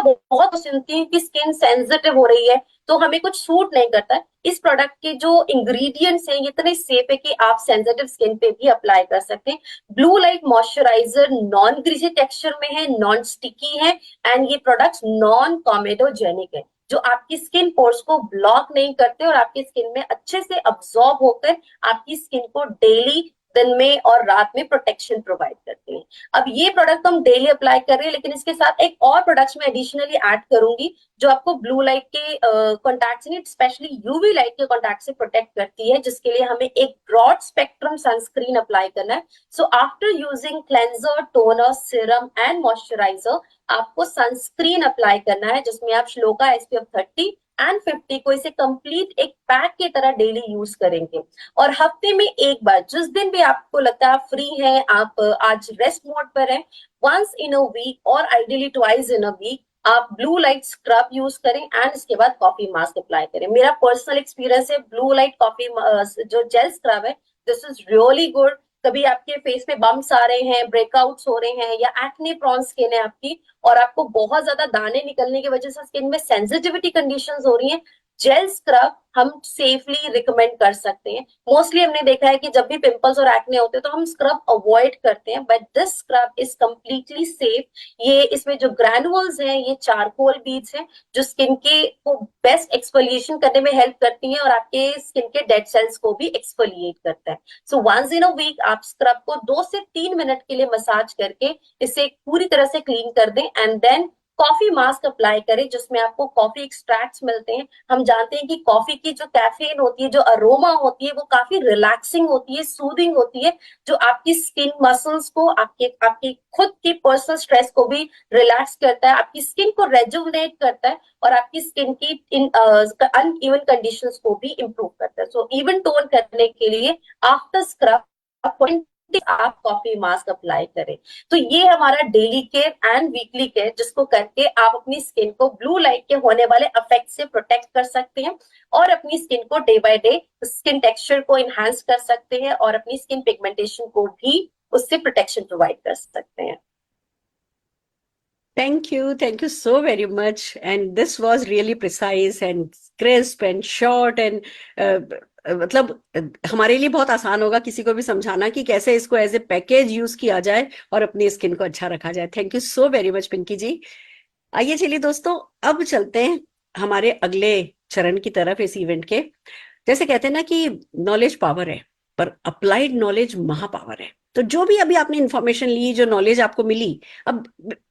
बहुत सुनती हूँ कि स्किन सेंसिटिव हो रही है तो हमें कुछ सूट नहीं करता है, इस प्रोडक्ट के जो इंग्रेडिएंट्स हैं ये इतने सेफ है कि आप सेंसिटिव स्किन पे भी अप्लाई कर सकते हैं। Blue light moisturiser non greasy texture में है, नॉन स्टिकी है, एंड ये प्रोडक्ट्स नॉन कॉमेडोजेनिक है, जो आपकी स्किन पोर्स को ब्लॉक नहीं करते और आपकी स्किन में अच्छे से अब्सॉर्ब होकर आपकी स्किन को डेली, दिन में और रात में प्रोटेक्शन प्रोवाइड करते हैं। अब ये प्रोडक्ट हम डेली अप्लाई कर रहे हैं, लेकिन इसके साथ एक और प्रोडक्ट्स मैं एडिशनली ऐड करूंगी जो आपको ब्लू लाइट के कॉन्टैक्ट से, स्पेशली यूवी लाइट के कॉन्टैक्ट से प्रोटेक्ट करती है, जिसके लिए हमें एक ब्रॉड स्पेक्ट्रम सनस्क्रीन अप्लाई करना है। So after using cleanser, toner, serum and moisturiser, आपको सनस्क्रीन अप्लाई करना है जिसमें आप श्लोका SPF 30 एंड 50 को इसे कंप्लीट एक पैक की तरह डेली यूज करेंगे। और हफ्ते में एक बार, जिस दिन भी आपको लगता है आप फ्री हैं, आप आज रेस्ट मोड पर हैं, वंस इन अ वीक और ideally twice in a week आप ब्लू लाइट स्क्रब यूज करें एंड इसके बाद कॉफी मास्क अप्लाई करें। मेरा पर्सनल एक्सपीरियंस है, ब्लू लाइट कॉफी जो जेल स्क्रब है, दिस इज रियली गुड। कभी आपके फेस पे बम्प्स आ रहे हैं, ब्रेकआउट्स हो रहे हैं, या एक्ने प्रोन स्किन है आपकी और आपको बहुत ज्यादा दाने निकलने की वजह से स्किन में सेंसिटिविटी कंडीशंस हो रही हैं, जेल स्क्रब हम सेफली रिकमेंड कर सकते हैं। मोस्टली हमने देखा है कि जब भी पिंपल्स और एक्ने होते हैं तो हम स्क्रब अवॉइड करते हैं, but this scrub is completely safe. ये इसमें जो ग्रैनुअल्स हैं ये चारकोल बीड्स हैं जो स्किन के को बेस्ट एक्सफोलिएशन करने में हेल्प करती हैं और आपके स्किन के डेड सेल्स को भी एक्सफोलिएट करता है। So once in a week आप स्क्रब को 2 से 3 मिनट के लिए मसाज करके इसे पूरी तरह से क्लीन कर दें, and then coffee mask apply करें जिसमें आपको कॉफी एक्सट्रैक्ट्स मिलते हैं। हम जानते हैं कि कॉफी की जो कैफीन होती है, जो अरोमा होती है, वो काफी रिलैक्सिंग होती है, सूदिंग होती है, जो आपकी स्किन मसल्स को, आपके आपके खुद की पर्सनल स्ट्रेस को भी रिलैक्स करता है, आपकी स्किन को रेजुविनेट करता है और आपकी स्किन की अनइवन कंडीशंस को भी इम्प्रूव करता है। सो इवन टोन करने के लिए आफ्टर स्क्रब आप कॉफी मास्क अप्लाई करें। तो ये हमारा daily care and weekly care, जिसको करके आप अपनी स्किन को ब्लू लाइट के होने वाले इफेक्ट से प्रोटेक्ट कर सकते हैं और अपनी स्किन को day by day skin texture को इनहांस कर सकते हैं और अपनी स्किन पिगमेंटेशन को भी उससे प्रोटेक्शन प्रोवाइड कर सकते हैं। Thank you so very much. And this was really precise and crisp and short and मतलब हमारे लिए बहुत आसान होगा किसी को भी समझाना कि कैसे इसको एज ए पैकेज यूज किया जाए और अपनी स्किन को अच्छा रखा जाए। Thank you so very much Pinky ji. आइए चलिए दोस्तों, अब चलते हैं हमारे अगले चरण की तरफ इस इवेंट के। जैसे कहते हैं ना कि नॉलेज पावर है, पर अप्लाइड नॉलेज महापावर है। तो जो भी अभी आपने इंफॉर्मेशन ली, जो नॉलेज आपको मिली, अब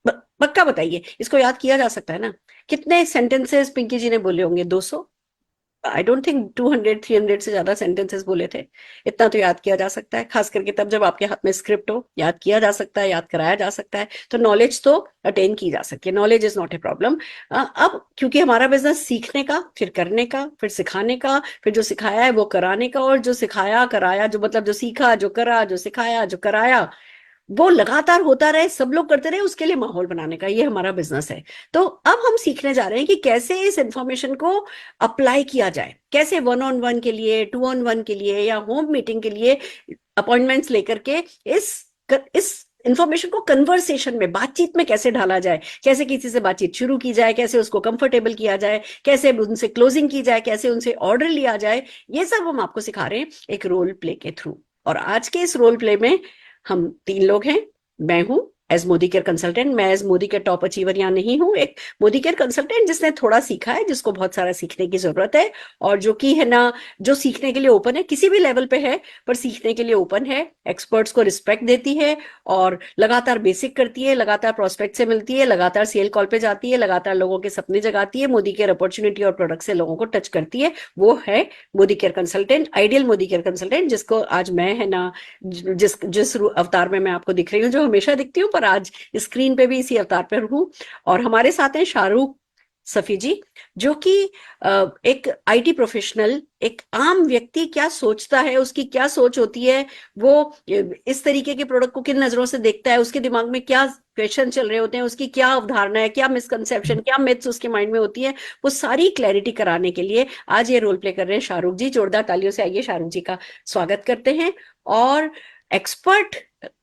पक्का बताइए इसको याद किया जा सकता है ना? कितने सेंटेंसेस पिंकी जी ने बोले होंगे? 200? आई डोंट थिंक 200-300 से ज्यादा सेंटेंसेस बोले थे। इतना तो याद किया जा सकता है, खास करके तब जब आपके हाथ में स्क्रिप्ट हो। याद किया जा सकता है, याद कराया जा सकता है, तो नॉलेज तो अटेन की जा सकती है। Knowledge is not a problem. अब क्योंकि हमारा बिजनेस सीखने का, फिर करने का, फिर सिखाने का, फिर जो सिखाया है वो कराने का, और जो सिखाया कराया, जो मतलब जो सीखा, जो करा, जो सिखाया, जो कराया, वो लगातार होता रहे, सब लोग करते रहे, उसके लिए माहौल बनाने का ये हमारा बिजनेस है। तो अब हम सीखने जा रहे हैं कि कैसे इस इंफॉर्मेशन को अप्लाई किया जाए, कैसे 1-on-1 के लिए, 2-on-1 के लिए या होम मीटिंग के लिए अपॉइंटमेंट्स लेकर के इस इंफॉर्मेशन को कन्वर्सेशन में, बातचीत में कैसे ढाला जाए, कैसे किसी से बातचीत शुरू की जाए, कैसे उसको कंफर्टेबल किया जाए, कैसे उनसे क्लोजिंग की जाए, कैसे उनसे ऑर्डर लिया जाए, ये सब हम आपको सिखा रहे हैं एक रोल प्ले के थ्रू। और आज के इस रोल प्ले में हम 3 लोग हैं। मैं हूं एज मोदी केयर कंसल्टेंट। मैं as Modicare top achiever यहाँ नहीं हूं, एक मोदी केयर कंसल्टेंट जिसने थोड़ा सीखा है, जिसको बहुत सारा सीखने की जरूरत है, और जो कि है ना, जो सीखने के लिए ओपन है, किसी भी लेवल पे है पर सीखने के लिए ओपन है, एक्सपर्ट्स को रिस्पेक्ट देती है और लगातार बेसिक करती है, लगातार प्रोस्पेक्ट से मिलती है, लगातार सेल कॉल पे जाती है, लगातार लोगों के सपने जगाती है, मोदी केयर अपॉर्चुनिटी और प्रोडक्ट से लोगों को टच करती है। वो है Modi care consultant, ideal Modi care consultant, जिसको आज मैं है ना, जिस अवतार में मैं आपको दिख रही हूँ, जो हमेशा दिखती हूँ, पर आज स्क्रीन पे भी इसी अवतार पर हूँ। और हमारे साथ हैं शाहरुख सफी जी, जो कि एक आईटी प्रोफेशनल, एक आम व्यक्ति क्या सोचता है, उसकी क्या सोच होती है, वो इस तरीके के प्रोडक्ट को किन नजरों से देखता है, उसके दिमाग में क्या क्वेश्चन चल रहे होते हैं, उसकी क्या अवधारणा है, क्या मिसकंसेप्शन, क्या मिथ्स उसके माइंड में होती है, वो सारी क्लैरिटी कराने के लिए आज ये रोल प्ले कर रहे हैं शाहरुख जी। जोरदार तालियों से आइए शाहरुख जी का स्वागत करते हैं। और एक्सपर्ट,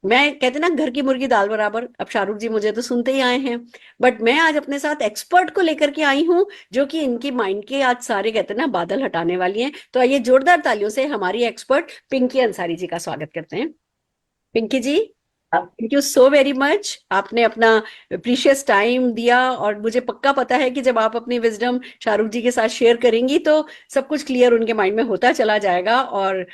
मैं कहते ना घर की मुर्गी दाल बराबर, अब शाहरुख जी मुझे तो सुनते ही आए हैं, बट मैं आज अपने साथ एक्सपर्ट को लेकर के आई हूं, जो कि इनकी माइंड के आज सारे कहते हैं ना बादल हटाने वाली हैं। तो आइए जोरदार तालियों से हमारी एक्सपर्ट पिंकी अंसारी जी का स्वागत करते हैं। Pinky ji, thank you so very much, आपने अपना प्रीशियस टाइम दिया, और मुझे पक्का पता है कि जब आप अपनी विजडम शाहरुख जी के साथ शेयर करेंगी तो सब कुछ क्लियर उनके माइंड में होता चला जाएगा। और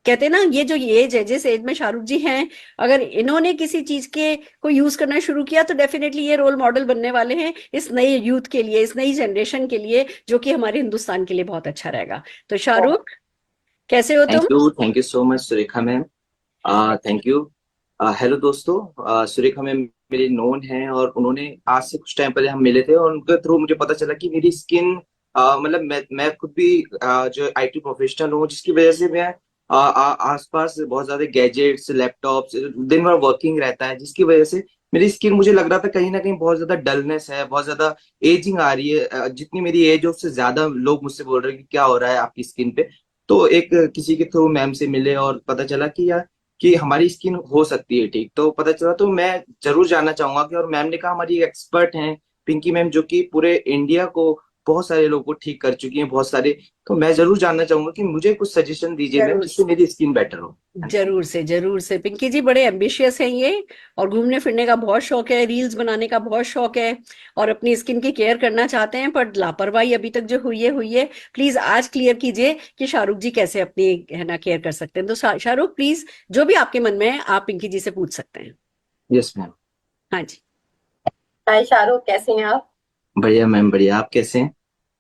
कहते हैं ना, ये जो एज है, जिस एज में शाहरुख जी हैं, अगर इन्होंने किसी चीज के को यूज करना शुरू किया तो डेफिनेटली ये रोल मॉडल बनने वाले हैं इस नए यूथ के लिए, इस नई जनरेशन के लिए, जो कि हमारे हिंदुस्तान के लिए बहुत अच्छा रहेगा। तो शाहरुख, कैसे हो तुम? Thank you so much Surekha ma'am. Thank you. Hello दोस्तों, सुरेखा मैम मेरी नोन है और उन्होंने आज से कुछ टाइम पहले हम मिले थे और उनके थ्रू मुझे पता चला कि मेरी स्किन, मतलब मैं खुद भी जो आईटी प्रोफेशनल हूँ, जिसकी वजह से मैं आसपास बहुत ज्यादा गैजेट्स, लैपटॉप्स, दिन भर वर्किंग रहता है, जिसकी वजह से मेरी स्किन, मुझे लग रहा था कहीं ना कहीं बहुत ज्यादा डलनेस है, बहुत ज्यादा एजिंग आ रही है। जितनी मेरी एज है उससे ज्यादा लोग मुझसे बोल रहे हैं कि क्या हो रहा है आपकी स्किन पे। तो एक किसी के थ्रू मैम से मिले और पता चला कि यार कि हमारी स्किन हो सकती है ठीक, तो पता चला। तो मैं जरूर जानना चाहूंगा कि, और मैम ने कहा हमारी एक्सपर्ट हैं पिंकी मैम, जो कि पूरे इंडिया को, बहुत सारे लोगों को ठीक कर चुकी हैं, बहुत सारे। तो मैं जरूर जानना चाहूंगा कि मुझे कुछ सजेशन दीजिए मैम, जरूर जिससे मेरी स्किन बेटर हो। जरूर से, जरूर से। पिंकी जी बड़े एम्बिशियस हैं ये, और घूमने फिरने का बहुत शौक है, रील्स बनाने का बहुत शौक है, और अपनी स्किन की केयर करना चाहते हैं, पर लापरवाही अभी तक जो हुई है। प्लीज आज क्लियर कीजिए कि शाहरुख जी कैसे अपनी है ना केयर कर सकते हैं। तो शाहरुख प्लीज, जो भी आपके मन में है आप पिंकी जी से पूछ सकते हैं। Yes ma'am. हाँ जी। हाय शाहरुख, कैसे हैं आप? बढ़िया मैम, बढ़िया। आप कैसे हैं?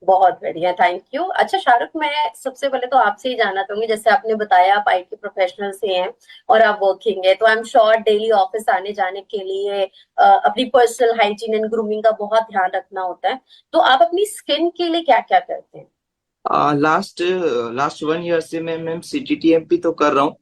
बहुत बढ़िया, थैंक यू। अच्छा शाहरुख, मैं सबसे पहले तो आपसे ही जानना चाहूंगी, जैसे आपने बताया आप आईटी प्रोफेशनल से हैं और आप वर्किंग है, तो I am sure daily office आने जाने के लिए अपनी पर्सनल हाइजीन एंड ग्रूमिंग का बहुत ध्यान रखना होता है। तो आप अपनी स्किन के लिए क्या क्या करते हैं? लास्ट लास्ट 1 ईयर से मैं मैम CGTMP तो कर रहा हूँ,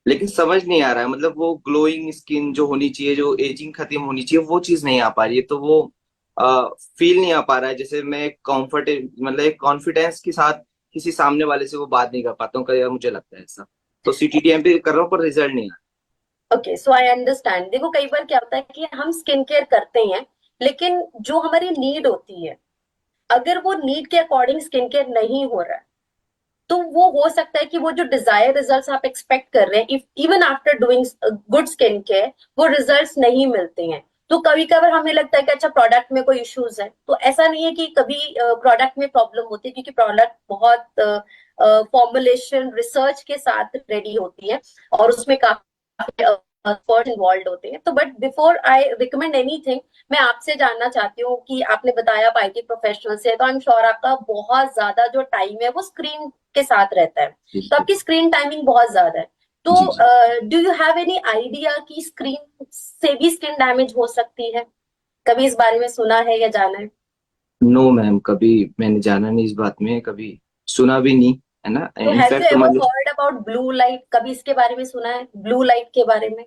लेकिन समझ नहीं आ रहा है, मतलब वो ग्लोइंग स्किन जो होनी चाहिए, जो एजिंग खत्म होनी चाहिए, वो चीज नहीं आ पा रही है। तो वो फील नहीं आ पा रहा है, जैसे मैं कंफर्ट, मतलब एक कॉन्फिडेंस के साथ किसी सामने वाले से वो बात नहीं कर पाता हूँ, कई बार मुझे लगता है ऐसा। तो CGTMP कर रहा हूँ पर रिजल्ट नहीं आ ओके, सो आई अंडरस्टैंड। देखो कई बार क्या होता है कि हम स्किन केयर करते हैं, लेकिन जो हमारी नीड होती है, अगर वो नीड के अकॉर्डिंग स्किन केयर नहीं हो रहा है, तो वो हो सकता है कि वो जो डिजायर रिजल्ट्स आप एक्सपेक्ट कर रहे हैं, if even after doing good skin care, वो रिजल्ट्स नहीं मिलते हैं। तो कभी कभार हमें लगता है कि अच्छा प्रोडक्ट में कोई इश्यूज है, तो ऐसा नहीं है कि कभी प्रोडक्ट में प्रॉब्लम होती है, क्योंकि प्रोडक्ट बहुत फॉर्मुलेशन रिसर्च के साथ रेडी होती है और उसमें काफी एक्सपर्ट इन्वॉल्व होते हैं। तो but before I recommend anything, मैं आपसे जानना चाहती हूँ कि आपने बताया आप आईटी प्रोफेशनल से, तो आई एम श्योर आपका बहुत ज्यादा जो टाइम है वो स्क्रीन के साथ रहता है, तो रही। आपकी स्क्रीन टाइमिंग बहुत ज्यादा है। तो जी जी। Do you have any idea कि स्क्रीन से भी स्किन डैमेज हो सकती है? कभी इस बारे में सुना है या जाना है? नो मैम, कभी मैंने जाना नहीं इस बात में, कभी सुना भी नहीं, है ना। तो हैव यू इनफैक्ट एवर मतलब, हर्ड अबाउट ब्लू लाइट? कभी इसके बारे में सुना है, ब्लू लाइट के बारे में?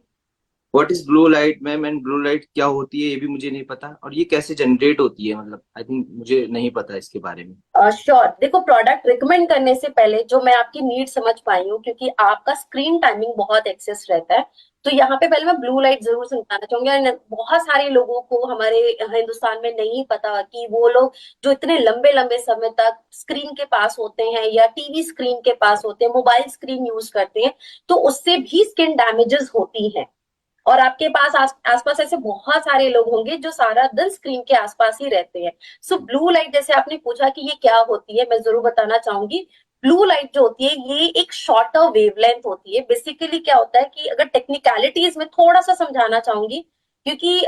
What is blue light ma'am, and blue light क्या होती है ये भी मुझे नहीं पता, और ये कैसे जनरेट होती है, मतलब आई थिंक मुझे नहीं पता इसके बारे में। श्योर। देखो प्रोडक्ट रिकमेंड करने से पहले जो मैं आपकी नीड समझ पाई हूँ, क्योंकि आपका स्क्रीन टाइमिंग बहुत एक्सेस रहता है, तो यहाँ पे पहले मैं ब्लू लाइट जरूर समझाना चाहूंगी। और बहुत सारे लोगों को हमारे हिंदुस्तान में नहीं पता कि वो लोग जो इतने लंबे लंबे समय तक स्क्रीन के पास होते हैं या टीवी स्क्रीन के पास होते हैं, मोबाइल स्क्रीन यूज करते हैं, तो उससे भी स्किन डैमेजेस होती हैं। और आपके पास आसपास ऐसे बहुत सारे लोग होंगे जो सारा दिन स्क्रीन के आसपास ही रहते हैं। सो ब्लू लाइट, जैसे आपने पूछा कि ये क्या होती है, मैं जरूर बताना चाहूंगी। ब्लू लाइट जो होती है ये एक शॉर्टर वेवलेंथ होती है। बेसिकली क्या होता है कि अगर टेक्निकलिटीज में थोड़ा सा समझाना चाहूंगी, क्योंकि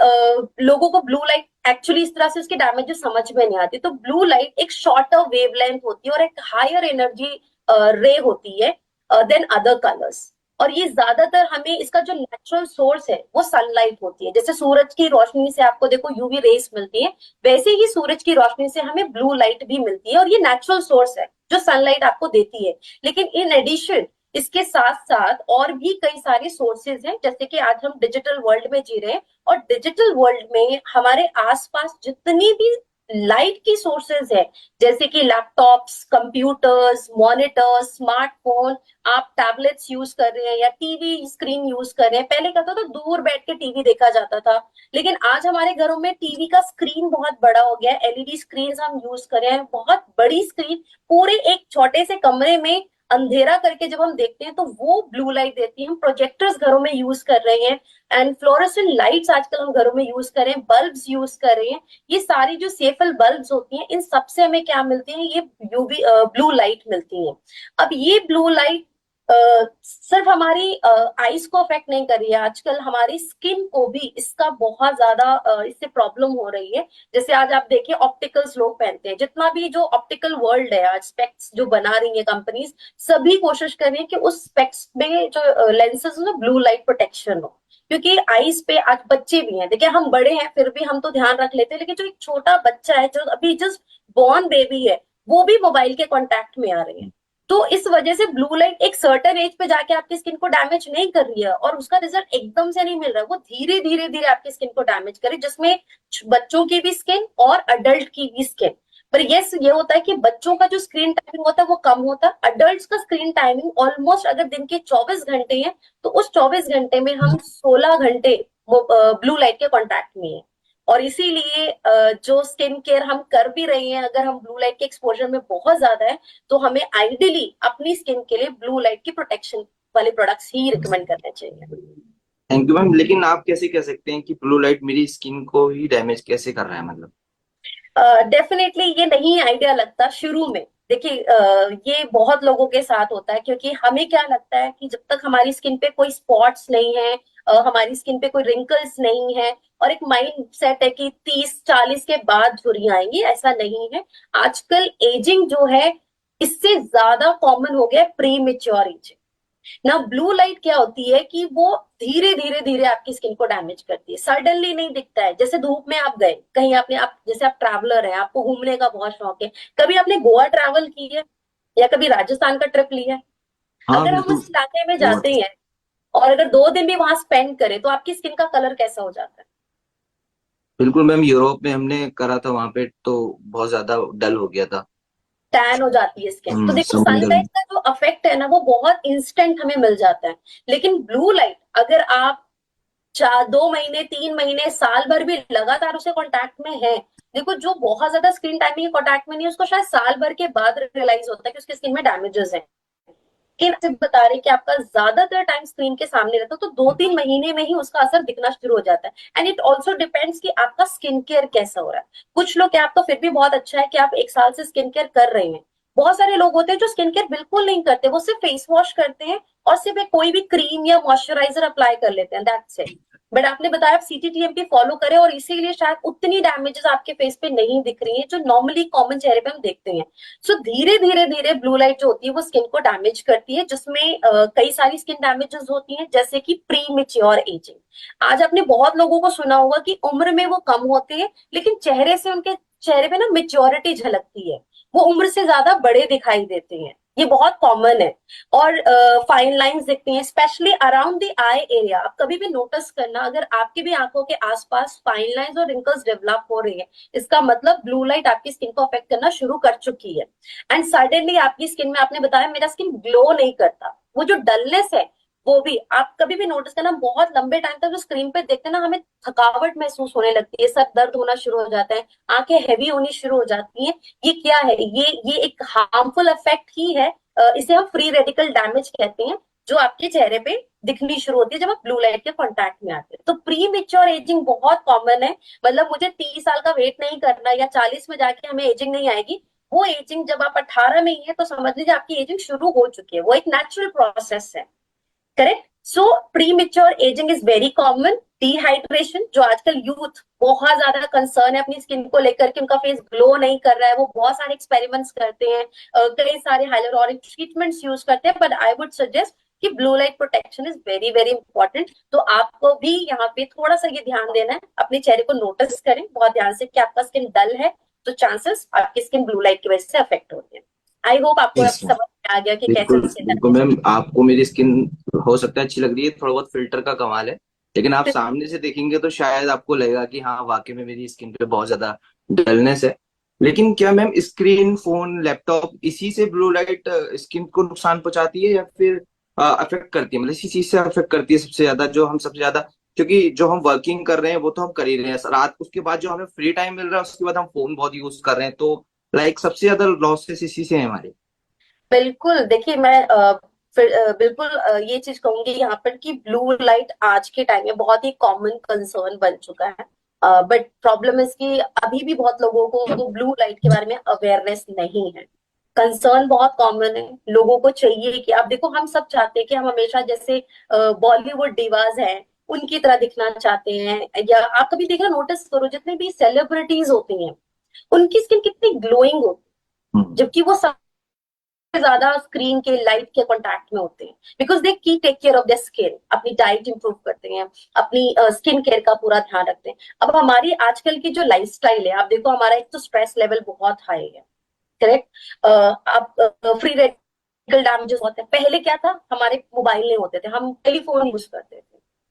लोगों को ब्लू लाइट एक्चुअली इस तरह से उसकी डैमेजेस समझ में नहीं आती। तो ब्लू लाइट एक शॉर्टर वेवलेंथ होती है और एक हायर एनर्जी रे होती है देन अदर कलर्स। और ये ज्यादातर हमें इसका जो नेचुरल सोर्स है वो सनलाइट होती है। जैसे सूरज की रोशनी से आपको देखो यूवी रेस मिलती है, वैसे ही सूरज की रोशनी से हमें ब्लू लाइट भी मिलती है, और ये नेचुरल सोर्स है जो सनलाइट आपको देती है। लेकिन इन एडिशन इसके साथ साथ और भी कई सारे सोर्सेज हैं, जैसे कि आज हम डिजिटल वर्ल्ड में जी रहे हैं, और डिजिटल वर्ल्ड में हमारे आसपास जितनी भी लाइट की सोर्सेज है, जैसे कि लैपटॉप्स, कंप्यूटर्स, मॉनिटर्स, स्मार्टफोन, आप टैबलेट्स यूज कर रहे हैं या टीवी स्क्रीन यूज कर रहे हैं। पहले क्या होता था, दूर बैठ के टीवी देखा जाता था, लेकिन आज हमारे घरों में टीवी का स्क्रीन बहुत बड़ा हो गया है, एलईडी स्क्रीन हम यूज कर रहे हैं, बहुत बड़ी स्क्रीन, पूरे एक छोटे से कमरे में अंधेरा करके जब हम देखते हैं तो वो ब्लू लाइट देती है। हम प्रोजेक्टर्स घरों में यूज कर रहे हैं, एंड फ्लोरोसेंट लाइट्स आजकल हम घरों में यूज कर रहे हैं, बल्ब्स यूज कर रहे हैं। ये सारी जो सेफल बल्ब्स होती हैं, इन सबसे हमें क्या मिलती है, ये यूवी ब्लू लाइट मिलती है। अब ये ब्लू लाइट सिर्फ हमारी आईज को अफेक्ट नहीं कर रही है, आजकल हमारी स्किन को भी इसका बहुत ज्यादा इससे प्रॉब्लम हो रही है। जैसे आज आप देखिए ऑप्टिकल्स लोग पहनते हैं, जितना भी जो ऑप्टिकल वर्ल्ड है आज, स्पेक्स जो बना रही है कंपनीज, सभी कोशिश कर रही है कि उस स्पेक्स में जो लेंसेज हो ब्लू लाइट प्रोटेक्शन हो, क्योंकि आईज पे आज बच्चे भी हैं, देखिए हम बड़े हैं फिर भी हम तो ध्यान रख लेते हैं, लेकिन जो एक छोटा बच्चा है जो अभी जस्ट बॉर्न बेबी है, वो भी मोबाइल के कांटेक्ट में आ रहे हैं। तो इस वजह से ब्लू लाइट एक सर्टेन एज पे जाके आपकी स्किन को डैमेज नहीं कर रही है, और उसका रिजल्ट एकदम से नहीं मिल रहा है, वो धीरे धीरे धीरे आपकी स्किन को डैमेज करे, जिसमें बच्चों की भी स्किन और अडल्ट की भी स्किन। पर यस, ये होता है कि बच्चों का जो स्क्रीन टाइमिंग होता है वो कम होता है, अडल्ट का स्क्रीन टाइमिंग ऑलमोस्ट अगर दिन के 24 घंटे है तो उस 24 घंटे में हम 16 घंटे ब्लू लाइट के कॉन्टैक्ट में है। और इसीलिए जो स्किन केयर हम कर भी रहे हैं, अगर हम ब्लू लाइट के एक्सपोजर में बहुत ज्यादा है तो हमें आइडियली अपनी स्किन के लिए ब्लू लाइट की प्रोटेक्शन वाले प्रोडक्ट्स ही रिकमेंड करने चाहिए। Thank you ma'am. लेकिन आप कैसे कह सकते हैं कि ब्लू लाइट मेरी स्किन को ही डैमेज कैसे कर रहा है, मतलब? डेफिनेटली ये नहीं आइडिया लगता शुरू में। देखिए ये बहुत लोगों के साथ होता है, क्योंकि हमें क्या लगता है कि जब तक हमारी स्किन पे कोई स्पॉट्स नहीं है, हमारी स्किन पे कोई रिंकल्स नहीं है, और एक माइंड सेट है कि 30-40 के बाद झुर्रियां आएंगी, ऐसा नहीं है। आजकल एजिंग जो है इससे ज्यादा कॉमन हो गया है, प्री मेच्योर एजिंग। ना ब्लू लाइट क्या होती है कि वो धीरे धीरे धीरे आपकी स्किन को डैमेज करती है, सडनली नहीं दिखता है। जैसे धूप में आप गए कहीं, आपने आप जैसे आप ट्रैवलर हैं, आपको घूमने का बहुत शौक है, कभी आपने गोवा ट्रैवल की है या कभी राजस्थान का ट्रिप लिया है? हाँ अगर हम बिल्कुल। उस इलाके में जाते हैं और अगर 2 दिन भी वहां स्पेंड करें तो आपकी स्किन का कलर कैसा हो जाता है? बिल्कुल मैम, यूरोप में हमने करा था, वहां पे तो बहुत ज्यादा डल हो गया था। टैन हो जाती है स्किन। तो देखो समुंदर सनलाइट में। का जो अफेक्ट है ना वो बहुत इंस्टेंट हमें मिल जाता है, लेकिन ब्लू लाइट अगर आप 2 महीने 3 महीने साल भर भी लगातार उसके कांटेक्ट में है, देखो जो बहुत ज्यादा स्क्रीन टाइमिंग के कांटेक्ट में नहीं है उसको शायद साल भर के बाद रियलाइज होता है कि उसकी स्किन में डैमेजेस हैं। लेकिन आप बता रहे कि आपका ज्यादातर टाइम स्क्रीन के सामने रहता है तो 2-3 महीने में ही उसका असर दिखना शुरू हो जाता है। एंड इट ऑल्सो डिपेंड्स कि आपका स्किन केयर कैसा हो रहा है। कुछ लोग क्या, आप तो फिर भी बहुत अच्छा है कि आप 1 साल से स्किन केयर कर रहे हैं। बहुत सारे लोग होते हैं जो स्किन केयर बिल्कुल नहीं करते, वो सिर्फ फेस वॉश करते हैं और सिर्फ एक कोई भी क्रीम या मॉइस्चराइजर अप्लाई कर लेते हैं, दैट्स इट। बट आपने बताया आप सीटीटीएमपी फॉलो करें और इसीलिए शायद उतनी डैमेजेस आपके फेस पे नहीं दिख रही है जो नॉर्मली कॉमन चेहरे पे हम देखते हैं। सो धीरे धीरे धीरे ब्लू लाइट जो होती है वो स्किन को डैमेज करती है, जिसमें कई सारी स्किन डैमेजेस होती हैं, जैसे कि प्री मेच्योर एजिंग। आज आपने बहुत लोगों को सुना होगा कि उम्र में वो कम होते हैं, लेकिन चेहरे से उनके चेहरे पे ना मेच्योरिटी झलकती है, वो उम्र से ज्यादा बड़े दिखाई देते हैं। ये बहुत कॉमन है। और फाइन लाइंस दिखती हैं specially around the eye area. आप कभी भी नोटिस करना, अगर आपकी भी आंखों के आसपास फाइन लाइंस और रिंकल्स डेवलप हो रही है, इसका मतलब ब्लू लाइट आपकी स्किन को अफेक्ट करना शुरू कर चुकी है। एंड सडनली आपकी स्किन में, आपने बताया मेरा स्किन ग्लो नहीं करता, वो जो डलनेस है वो भी आप कभी भी नोटिस करना, बहुत लंबे टाइम तक जो स्क्रीन पे देखते हैं ना, हमें थकावट महसूस होने लगती है, सर दर्द होना शुरू हो जाता है, आंखें हैवी होनी शुरू हो जाती हैं। ये क्या है? ये एक हार्मफुल इफेक्ट ही है। इसे हम फ्री रेडिकल डैमेज कहते हैं, जो आपके चेहरे पे दिखनी शुरू होती है जब आप ब्लू लाइट के कांटेक्ट में आते हैं। तो प्री मेच्योर एजिंग बहुत कॉमन है। मतलब मुझे 30 साल का वेट नहीं करना या 40 में जाके हमें एजिंग नहीं आएगी। वो एजिंग जब आप 18 में ही है तो समझ लीजिए आपकी एजिंग शुरू हो चुकी है, वो एक नेचुरल प्रोसेस है। Correct. So pre mature ageing is very common. Dehydration, जो आजकल यूथ बहुत ज्यादा कंसर्न है अपनी स्किन को लेकर के, उनका फेस ग्लो नहीं कर रहा है, वो बहुत सारे एक्सपेरिमेंट्स करते हैं, कई सारे हाइलुरोनिक ट्रीटमेंट्स यूज करते हैं, बट आई वुड सजेस्ट कि blue light protection is very very important. तो आपको भी यहाँ पे थोड़ा सा ये ध्यान देना है, अपने चेहरे को नोटिस करें बहुत ध्यान से कि आपका स्किन डल है तो चांसेस आपकी स्किन ब्लू लाइट की वजह से अफेक्ट हो रही है। आई होप आपको अब यस मैम, समझ में आ गया कि कैसे बिल्कुल स्किन बिल्कुल मैम। आपको मेरी स्किन हो सकता है अच्छी लग रही है, थोड़ा बहुत फिल्टर का कमाल है, लेकिन आप सामने से देखेंगे तो शायद आपको लगेगा कि हाँ वाकई में मेरी स्किन पे बहुत ज्यादा डलनेस है। लेकिन क्या मैम स्क्रीन, फोन, लैपटॉप इसी से ब्लू लाइट स्किन को नुकसान पहुंचाती है या फिर अफेक्ट करती है? मतलब इसी चीज से अफेक्ट करती है सबसे ज्यादा, जो हम सबसे ज्यादा, क्योंकि जो हम वर्किंग कर रहे हैं वो तो हम कर ही रहे हैं रात, उसके बाद जो हमें फ्री टाइम मिल रहा है उसके बाद हम फोन बहुत यूज कर रहे हैं, तो लाइक सबसे ज्यादा लॉसेस इसी से है हमारे। बिल्कुल। देखिए मैं बिल्कुल ये चीज कहूंगी यहाँ पर कि ब्लू लाइट आज के टाइम में बहुत ही कॉमन कंसर्न बन चुका है। बट प्रॉब्लम इसकी अभी भी बहुत लोगों को ब्लू लाइट के बारे में अवेयरनेस नहीं है। कंसर्न बहुत कॉमन है, लोगों को चाहिए कि आप देखो हम सब चाहते हैं कि हम हमेशा जैसे बॉलीवुड डिवाज हैं उनकी तरह दिखना चाहते हैं। या आप कभी देखना नोटिस करो जितने भी सेलिब्रिटीज होती हैं उनकी स्किन कितनी ग्लोइंग होती है, जबकि वो ज्यादा स्क्रीन के लाइट के कांटेक्ट में होते हैं बिकॉज दे की take care of their skin, अपनी डाइट इंप्रूव करते हैं, अपनी स्किन केयर का पूरा ध्यान रखते हैं। अब हमारी आजकल की जो लाइफस्टाइल है, आप देखो हमारा एक तो स्ट्रेस लेवल बहुत हाई है, करेक्ट। आप फ्री रेडिकल डैमेजेस होते हैं। पहले क्या था, हमारे मोबाइल नहीं होते थे, हम टेलीफोन यूज करते थे,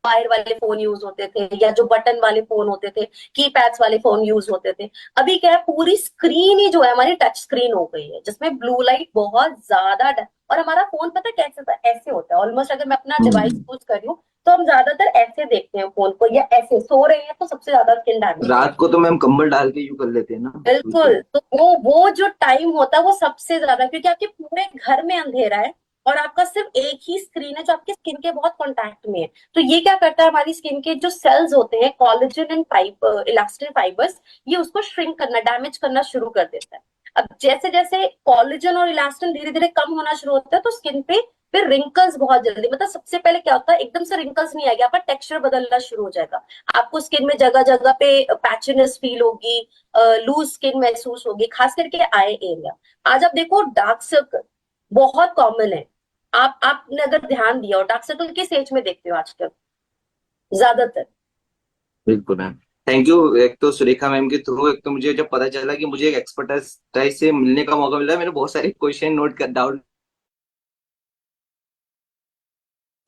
वायर वाले फोन यूज होते थे या जो बटन वाले फोन होते थे, कीपैड्स वाले फोन यूज होते थे। अभी क्या है, पूरी स्क्रीन ही जो है हमारी टच स्क्रीन हो गई है जिसमें ब्लू लाइट बहुत ज्यादा और हमारा फोन पता है कैसे था, ऐसे होता है ऑलमोस्ट। अगर मैं अपना डिवाइस यूज कर रही हूँ तो हम ज्यादातर ऐसे देखते हैं फोन को, या ऐसे सो रहे हैं तो सबसे ज्यादा स्किन डैमेज हो। रात को तो मैम कंबल डाल के यूं कर लेते हैं ना, बिल्कुल। बिल्कुल। तो वो जो टाइम होता है वो सबसे ज्यादा, क्योंकि आपके पूरे घर में अंधेरा है और आपका सिर्फ एक ही स्क्रीन है जो आपकी स्किन के बहुत कांटेक्ट में है। तो ये क्या करता है, हमारी स्किन के जो सेल्स होते हैं, कोलेजन एंड इलास्टिन फाइबर्स, ये उसको श्रिंक करना, डैमेज करना शुरू कर देता है। अब जैसे जैसे कोलेजन और इलास्टिन धीरे धीरे कम होना शुरू होता है तो स्किन पे फिर रिंकल्स बहुत जल्दी, मतलब सबसे पहले क्या होता है, एकदम से रिंकल्स नहीं आएगा, आपका टेक्सचर बदलना शुरू हो जाएगा। आपको स्किन में जगह जगह पे पैचनेस फील होगी, लूज स्किन महसूस होगी, खास करके आई एरिया। आज आप देखो डार्क सर्कल बहुत कॉमन है। आपने अगर ध्यान दिया हो, डार्क सर्कल किस एज में देखते हो आजकल ज्यादातर? बिल्कुल मैम, थैंक यू। एक तो सुरेखा मैम के थ्रू, एक तो मुझे जब पता चला कि मुझे एक एक्सपर्टाइज से मिलने का मौका मिला, मैंने बहुत सारे क्वेश्चन नोट कर डाउन